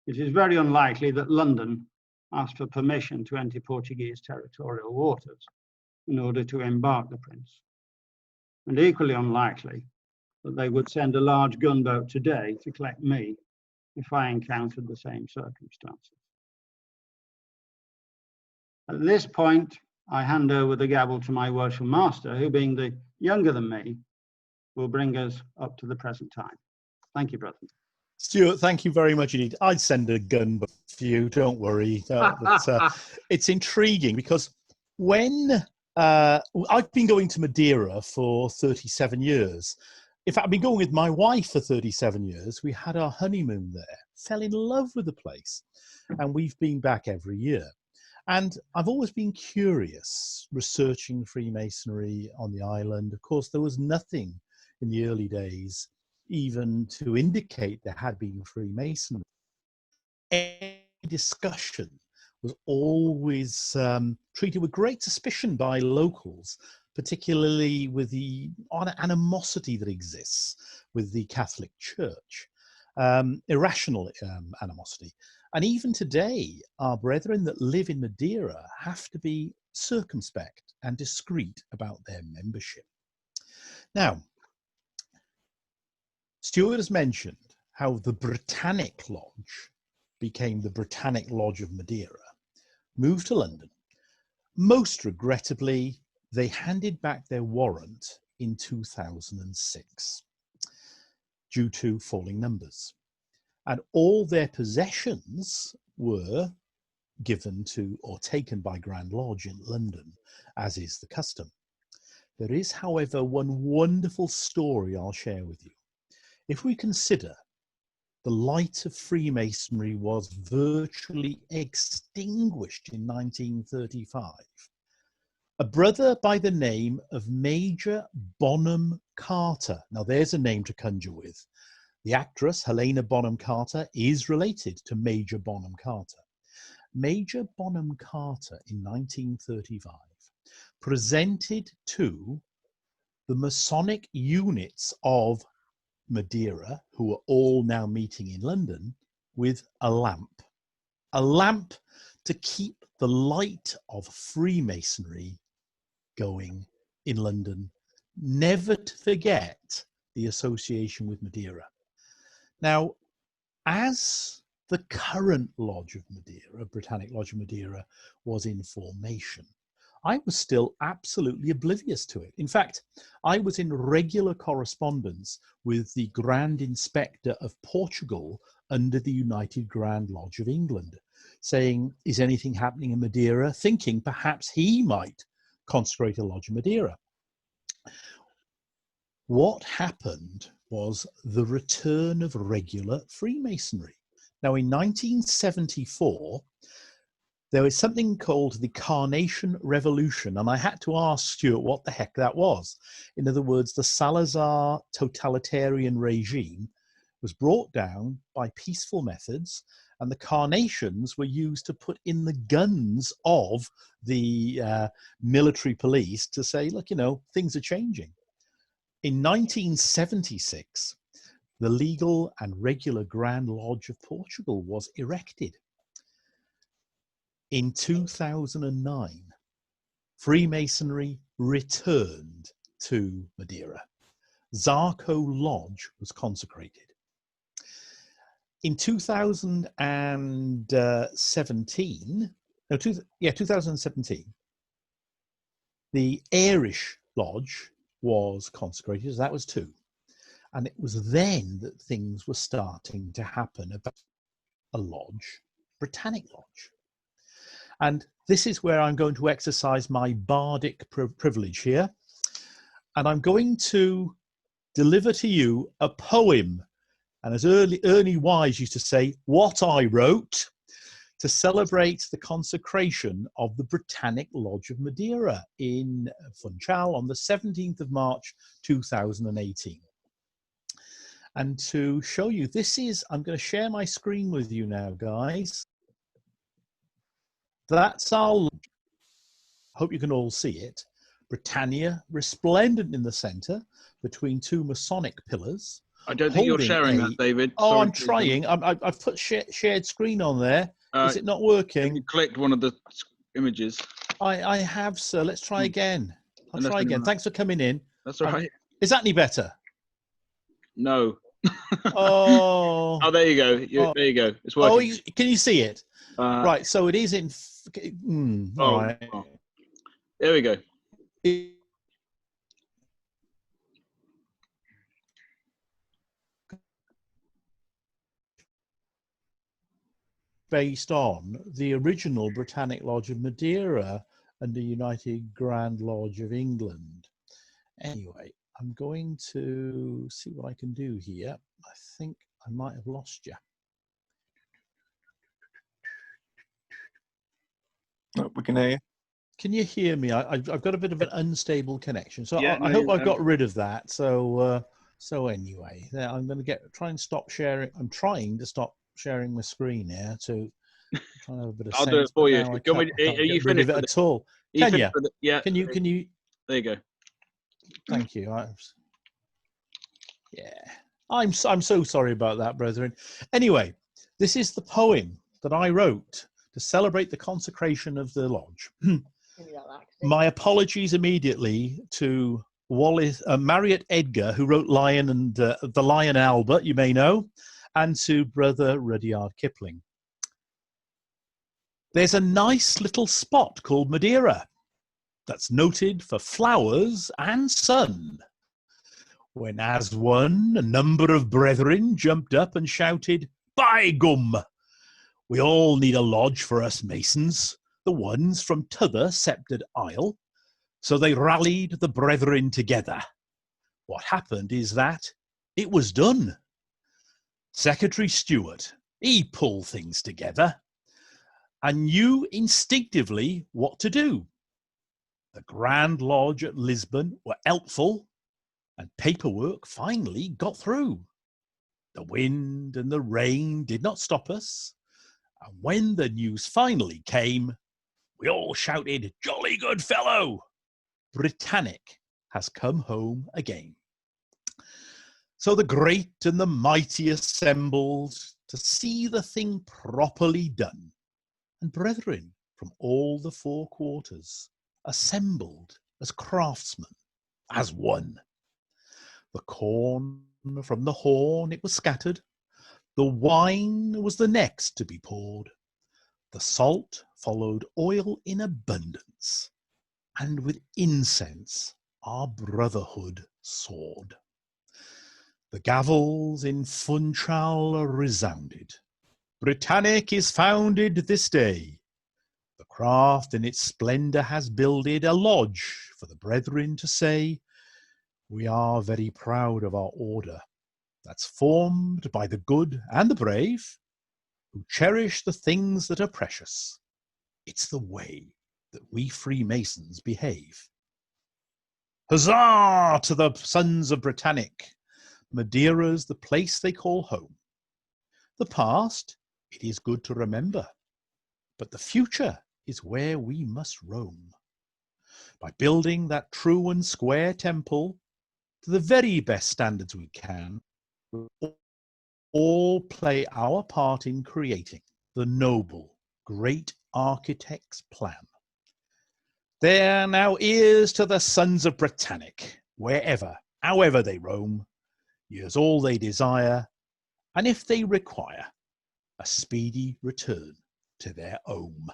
it is very unlikely that London asked for permission to enter Portuguese territorial waters in order to embark the Prince, and equally unlikely that they would send a large gunboat today to collect me if I encountered the same circumstances. At this point, I hand over the gavel to my worshipful master, who, being the younger than me, will bring us up to the present time. Thank you, brethren. Stuart, thank you very much indeed. I'd send a gun for you, don't worry. It's intriguing because when I've been going to Madeira for 37 years. In fact, I've been going with my wife for 37 years. We had our honeymoon there, fell in love with the place, and we've been back every year. And I've always been curious, researching Freemasonry on the island. Of course, there was nothing in the early days even to indicate there had been Freemasonry. Any discussion was always treated with great suspicion by locals, particularly with the animosity that exists with the Catholic Church, irrational animosity. And even today, our brethren that live in Madeira have to be circumspect and discreet about their membership. Now, Stuart has mentioned how the Britannic Lodge became the Britannic Lodge of Madeira, moved to London. Most regrettably, they handed back their warrant in 2006 due to falling numbers. And all their possessions were given to or taken by Grand Lodge in London, as is the custom. There is, however, one wonderful story I'll share with you. If we consider the light of Freemasonry was virtually extinguished in 1935, a brother by the name of Major Bonham Carter, now there's a name to conjure with. The actress Helena Bonham Carter is related to Major Bonham Carter. Major Bonham Carter in 1935 presented to the Masonic units of Madeira, who are all now meeting in London, with a lamp to keep the light of Freemasonry going in London, never to forget the association with Madeira. Now, as the current Lodge of Madeira, Britannic Lodge of Madeira, was in formation, I was still absolutely oblivious to it. In fact, I was in regular correspondence with the Grand Inspector of Portugal under the United Grand Lodge of England, saying, is anything happening in Madeira? Thinking perhaps he might consecrate a Lodge of Madeira. What happened was the return of regular Freemasonry. Now, in 1974, there was something called the Carnation Revolution, and I had to ask Stuart what the heck that was. In other words, the Salazar totalitarian regime was brought down by peaceful methods, and the carnations were used to put in the guns of the military police to say, look, you know, things are changing. In 1976, the legal and regular Grand Lodge of Portugal was erected. In 2009, Freemasonry returned to Madeira. Zarco Lodge was consecrated. In 2017, the Irish Lodge was consecrated, so that was 2. And it was then that things were starting to happen about a lodge, Britannic Lodge. And this is where I'm going to exercise my bardic privilege here. And I'm going to deliver to you a poem. And as Ernie Wise used to say, what I wrote, to celebrate the consecration of the Britannic Lodge of Madeira in Funchal on the 17th of March 2018. And to show you, I'm going to share my screen with you now, guys. That's our lodge. Hope you can all see it. Britannia, resplendent in the centre, between two Masonic pillars. I don't think you're sharing that, David. Oh, Sorry, I'm trying. I've put shared screen on there. Is it not working? You clicked one of the images. I have, sir. Let's try again. I'll try again. Thanks for coming in. That's all right. Is that any better? No. Oh. Oh, there you go. There you go. It's working. Oh, can you see it? Right. So it is in. All right. Oh. There we go. Based on the original Britannic Lodge of Madeira and the United Grand Lodge of England. Anyway, I'm going to see what I can do here. I think I might have lost you. Oh, we can hear you. Can you hear me? I've got a bit of an unstable connection, so Yeah, I hope I've got rid of that. So anyway, I'm going to try and stop sharing. I'm trying to stop sharing my screen here to try and have a bit of I'll sense. do it for you. I can't Are you get rid of it at all. Can you? Yeah. Can you? There you go. Thank you. Yeah. I'm so sorry about that, brethren. Anyway, this is the poem that I wrote to celebrate the consecration of the lodge. My apologies immediately to Marriott Edgar, who wrote Lion and The Lion Albert, you may know, and to Brother Rudyard Kipling. There's a nice little spot called Madeira that's noted for flowers and sun. When as one, a number of brethren jumped up and shouted, "By gum! We all need a lodge for us Masons, the ones from t'other sceptred isle." So they rallied the brethren together. What happened is that it was done. Secretary Stewart, he pulled things together and knew instinctively what to do. The Grand Lodge at Lisbon were helpful, and paperwork finally got through. The wind and the rain did not stop us, and when the news finally came, we all shouted, "Jolly good fellow! Britannic has come home again." So the great and the mighty assembled to see the thing properly done, and brethren from all the four quarters assembled as craftsmen, as one. The corn from the horn it was scattered, the wine was the next to be poured, the salt followed oil in abundance, and with incense our brotherhood soared. The gavels in Funchal resounded. Britannic is founded this day. The craft in its splendour has builded a lodge for the brethren to say, "We are very proud of our order that's formed by the good and the brave who cherish the things that are precious. It's the way that we Freemasons behave." Huzzah to the sons of Britannic! Madeira's the place they call home. The past, it is good to remember, but the future is where we must roam. By building that true and square temple to the very best standards we can, we'll all play our part in creating the noble, great architect's plan. There now ears to the sons of Britannic, wherever, however they roam. Here's all they desire, and if they require, a speedy return to their home.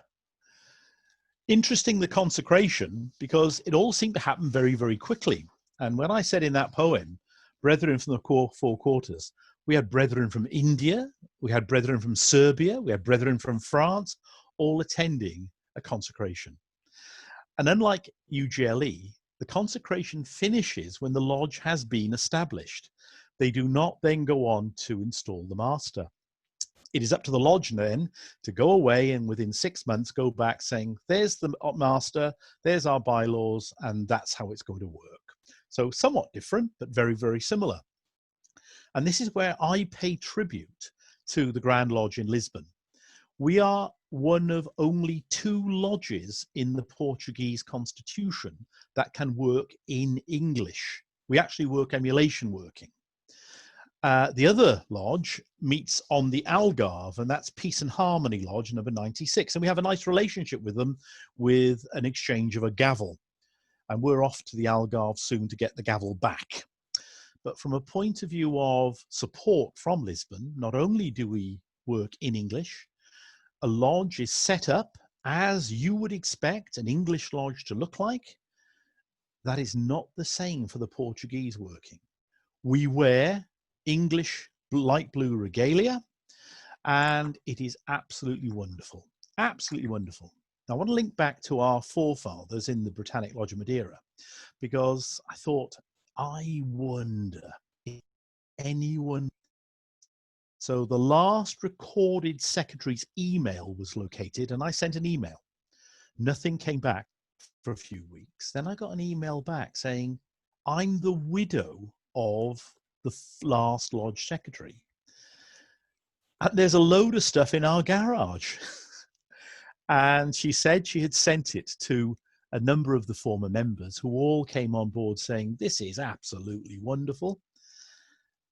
Interesting, the consecration, because it all seemed to happen very, very quickly. And when I said in that poem, brethren from the four quarters, we had brethren from India, we had brethren from Serbia, we had brethren from France, all attending a consecration. And unlike UGLE, The consecration finishes when the lodge has been established. They do not then go on to install the master. It is up to the lodge then to go away and within 6 months go back saying, there's the master, there's our bylaws, and that's how it's going to work. So somewhat different, but very, very similar. And this is where I pay tribute to the Grand Lodge in Lisbon. We are one of only 2 lodges in the Portuguese constitution that can work in English. We actually work emulation working. The other lodge meets on the Algarve, and that's Peace and Harmony Lodge number 96. And we have a nice relationship with them with an exchange of a gavel. And we're off to the Algarve soon to get the gavel back. But from a point of view of support from Lisbon, not only do we work in English, a lodge is set up as you would expect an English lodge to look like. That is not the same for the Portuguese working. We wear English light blue regalia, and it is absolutely wonderful. Absolutely wonderful. Now, I want to link back to our forefathers in the Britannic Lodge of Madeira, because I thought, I wonder if anyone... So the last recorded secretary's email was located, and I sent an email. Nothing came back for a few weeks. Then I got an email back saying, I'm the widow of the last lodge secretary. And there's a load of stuff in our garage. And she said she had sent it to a number of the former members who all came on board saying, this is absolutely wonderful.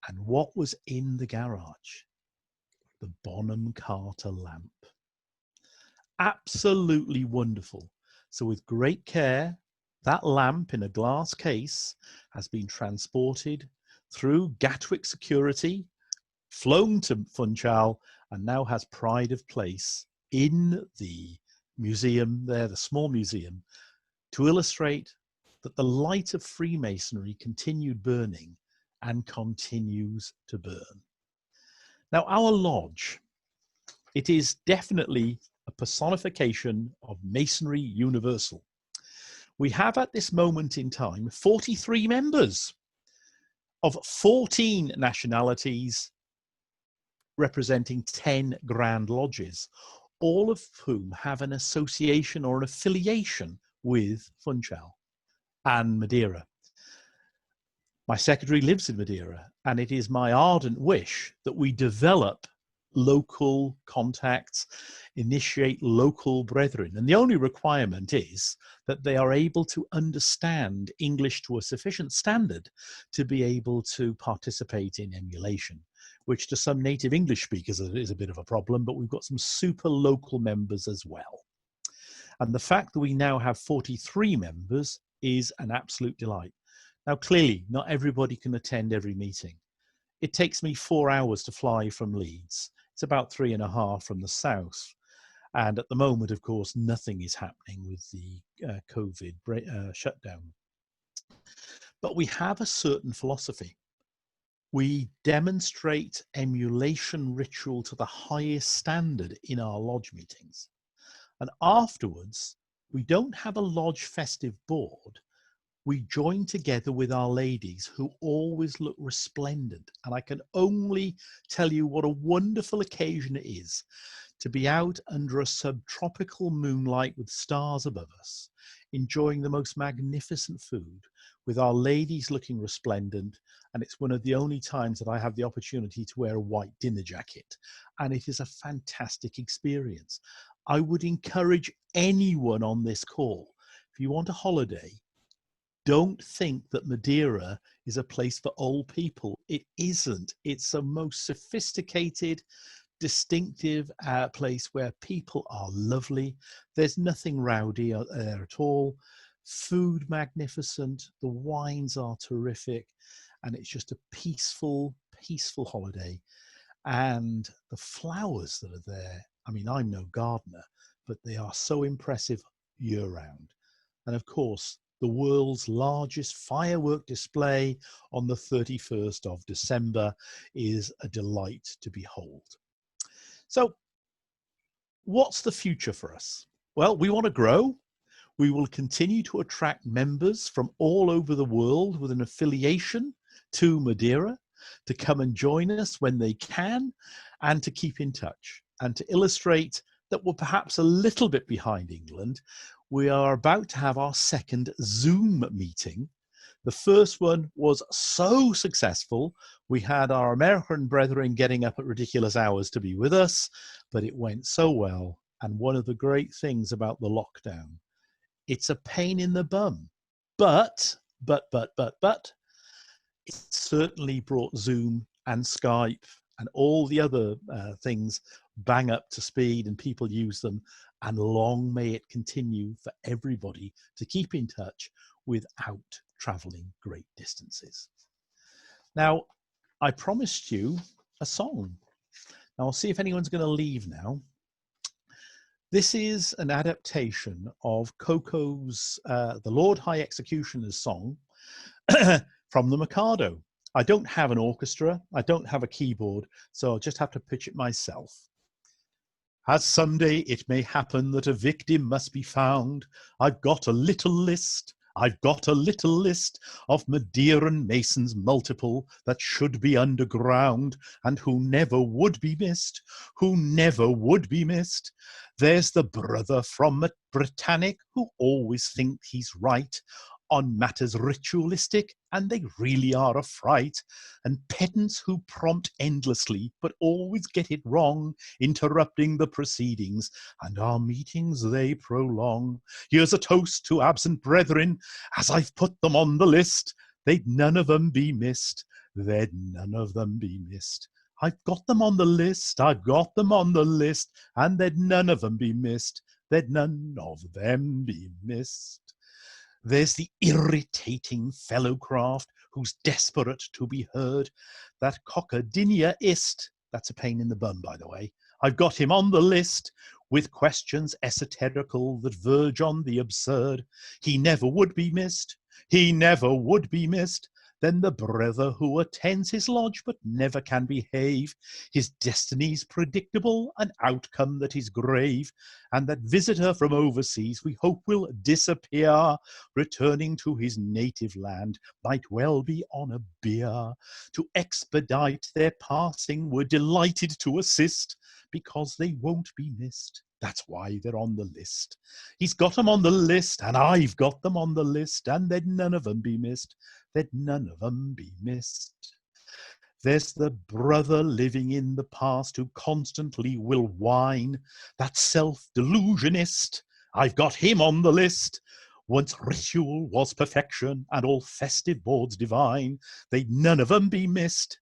And what was in the garage? The Bonham Carter lamp. Absolutely wonderful. So with great care, that lamp in a glass case has been transported through Gatwick security, flown to Funchal, and now has pride of place in the museum there, the small museum, to illustrate that the light of Freemasonry continued burning and continues to burn. Now, our lodge, it is definitely a personification of Masonry Universal. We have at this moment in time 43 members of 14 nationalities representing 10 grand lodges, all of whom have an association or an affiliation with Funchal and Madeira. My secretary lives in Madeira, and it is my ardent wish that we develop local contacts, initiate local brethren. And the only requirement is that they are able to understand English to a sufficient standard to be able to participate in emulation, which to some native English speakers is a bit of a problem, but we've got some super local members as well. And the fact that we now have 43 members is an absolute delight. Now, clearly, not everybody can attend every meeting. It takes me 4 hours to fly from Leeds. It's about 3.5 from the south. And at the moment, of course, nothing is happening with the COVID shutdown. But we have a certain philosophy. We demonstrate emulation ritual to the highest standard in our lodge meetings. And afterwards, we don't have a lodge festive board. We join together with our ladies who always look resplendent. And I can only tell you what a wonderful occasion it is to be out under a subtropical moonlight with stars above us, enjoying the most magnificent food with our ladies looking resplendent. And it's one of the only times that I have the opportunity to wear a white dinner jacket. And it is a fantastic experience. I would encourage anyone on this call, if you want a holiday, don't think that Madeira is a place for old people. It isn't. It's a most sophisticated, distinctive place where people are lovely. There's nothing rowdy there at all. Food magnificent. The wines are terrific. And it's just a peaceful, peaceful holiday. And the flowers that are there, I mean, I'm no gardener, but they are so impressive year round. And of course, the world's largest firework display on the 31st of December is a delight to behold. So what's the future for us? Well, we want to grow. We will continue to attract members from all over the world with an affiliation to Madeira to come and join us when they can and to keep in touch. And to illustrate that we're perhaps a little bit behind England, we are about to have our second Zoom meeting. The first one was so successful, we had our American brethren getting up at ridiculous hours to be with us, but it went so well. And one of the great things about the lockdown, it's a pain in the bum, but, it certainly brought Zoom and Skype and all the other things bang up to speed, and people use them, and long may it continue for everybody to keep in touch without traveling great distances. Now, I promised you a song. Now, I'll see if anyone's going to leave now. This is an adaptation of Coco's The Lord High Executioner's song from the Mikado. I don't have an orchestra, I don't have a keyboard, so I'll just have to pitch it myself. As someday it may happen that a victim must be found, I've got a little list of Madeiran Masons multiple that should be underground and who never would be missed. There's the brother from Britannic who always thinks he's right on matters ritualistic, and they really are a fright, and pedants who prompt endlessly but always get it wrong, interrupting the proceedings, and our meetings they prolong. Here's a toast to absent brethren, as I've put them on the list. They'd none of them be missed. I've got them on the list, and they'd none of them be missed. There's the irritating fellow craft who's desperate to be heard. That cockadinia-ist, that's a pain in the bum, by the way. I've got him on the list with questions esoterical that verge on the absurd. He never would be missed. Then the brother who attends his lodge but never can behave. His destiny's predictable, an outcome that is grave. And that visitor from overseas we hope will disappear, returning to his native land, might well be on a bier. To expedite their passing, we're delighted to assist, because they won't be missed. That's why they're on the list. He's got them on the list, and I've got them on the list, and they'd none of them be missed. There's the brother living in the past who constantly will whine, that self-delusionist. I've got him on the list. Once ritual was perfection and all festive boards divine, they'd none of them be missed.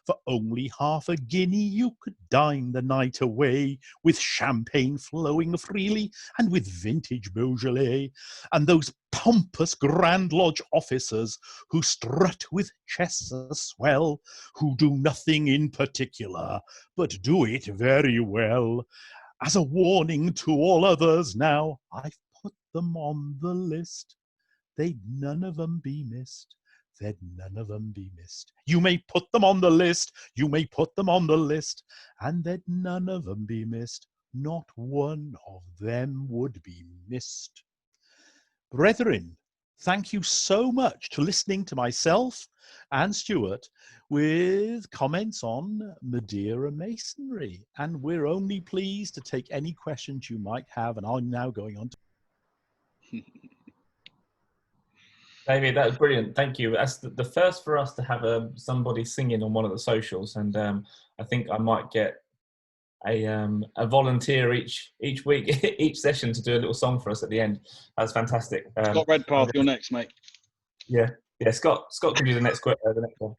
For only half a guinea you could dine the night away, with champagne flowing freely and with vintage Beaujolais. And those pompous Grand Lodge officers who strut with chests a swell, who do nothing in particular, but do it very well. As a warning to all others now, I've put them on the list. They'd none of them be missed. You may put them on the list, and they'd none of them be missed. Not one of them would be missed. Brethren, thank you so much for listening to myself and Stuart with comments on Madeira Masonry. And we're only pleased to take any questions you might have. And I'm now going on to... David, that was brilliant. Thank you. That's the first for us to have somebody singing on one of the socials. And I think I might get a volunteer each week, each session, to do a little song for us at the end. That's fantastic. Scott Redpath, you're next, mate. Yeah, Scott can do the next one.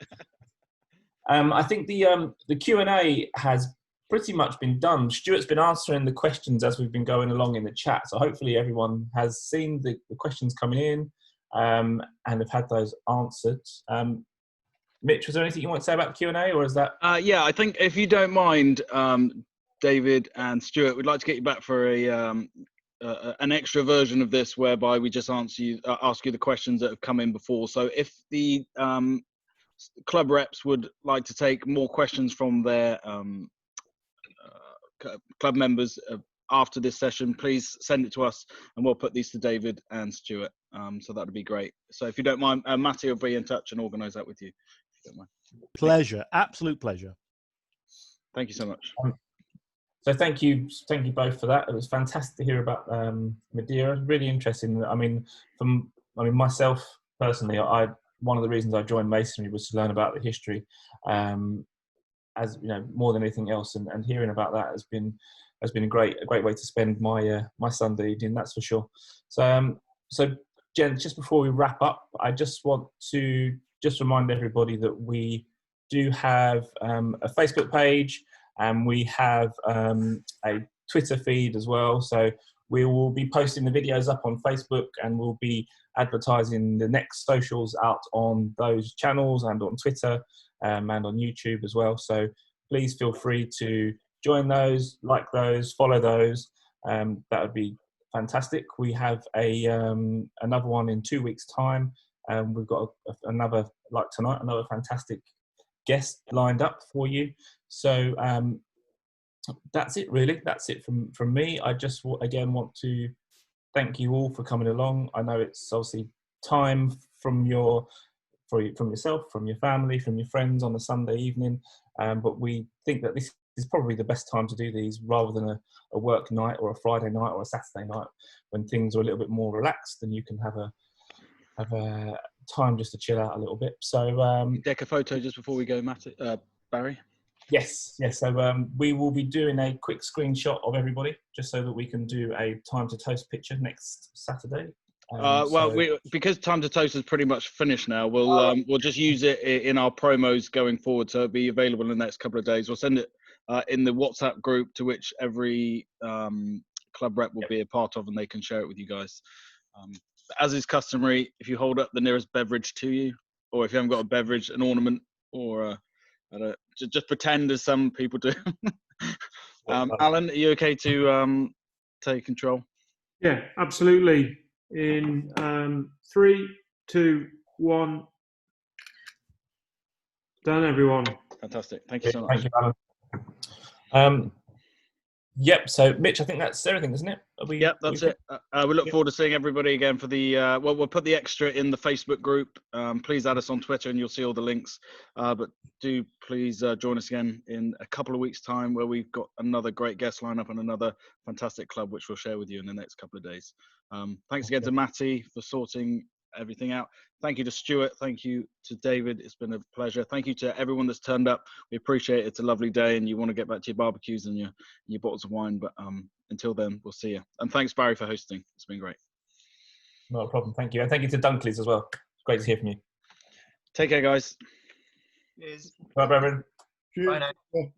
I think the Q&A has pretty much been done. Stuart's been answering the questions as we've been going along in the chat, so hopefully everyone has seen the questions coming in and have had those answered. Mitch, was there anything you want to say about the Q&A, or is that? Yeah, I think if you don't mind, David and Stuart, we'd like to get you back for an extra version of this, whereby we just ask you the questions that have come in before. So if the club reps would like to take more questions from their club members after this session, please send it to us and we'll put these to David and Stuart. So that would be great. So if you don't mind, Matty will be in touch and organise that with you. If you don't mind. Pleasure, absolute pleasure. Thank you so much. So thank you both for that. It was fantastic to hear about Madeira. Really interesting. I mean, myself personally, one of the reasons I joined Masonry was to learn about the history, as you know, more than anything else. And hearing about that has been a great way to spend my my Sunday evening. That's for sure. So Jen, just before we wrap up, I just want to remind everybody that we do have a Facebook page. And we have a Twitter feed as well. So we will be posting the videos up on Facebook, and we'll be advertising the next socials out on those channels and on Twitter and on YouTube as well. So please feel free to join those, like those, follow those. That would be fantastic. We have another one in 2 weeks' time. We've got another, like tonight, another fantastic guest lined up for you. So that's it really. That's it from me. I just again want to thank you all for coming along. I know it's obviously time from yourself, from your family, from your friends on a Sunday evening, but we think that this is probably the best time to do these rather than a work night or a Friday night or a Saturday night when things are a little bit more relaxed and you can have a time just to chill out a little bit. So take a photo just before we go, Barry. Yes. So we will be doing a quick screenshot of everybody just so that we can do a time to toast picture next Saturday. Because time to toast is pretty much finished now, we'll just use it in our promos going forward, so it'll be available in the next couple of days. We'll send it in the WhatsApp group to which every club rep will be a part of, and they can share it with you guys. As is customary, if you hold up the nearest beverage to you, or if you haven't got a beverage, an ornament, or just pretend as some people do. Alan, are you okay to take control? Yeah, absolutely. In 3, 2, 1. Done, everyone. Fantastic. Thank you so much. Thank you, Alan. Yep. So, Mitch, I think that's everything, isn't it? Yep, that's it. We look forward to seeing everybody again for the. We'll put the extra in the Facebook group. Please add us on Twitter, and you'll see all the links. But do please join us again in a couple of weeks' time, where we've got another great guest lineup and another fantastic club, which we'll share with you in the next couple of days. Thanks again to Matty for sorting everything out. Thank you to Stuart. Thank you to David. It's been a pleasure. Thank you to everyone that's turned up. We appreciate it. It's a lovely day, and you want to get back to your barbecues and your bottles of wine. But until then, we'll see you. And thanks, Barry, for hosting. It's been great. Not a problem. Thank you. And thank you to Dunckerleys as well. It's great to hear from you. Take care, guys. Bye, Reverend. Bye now.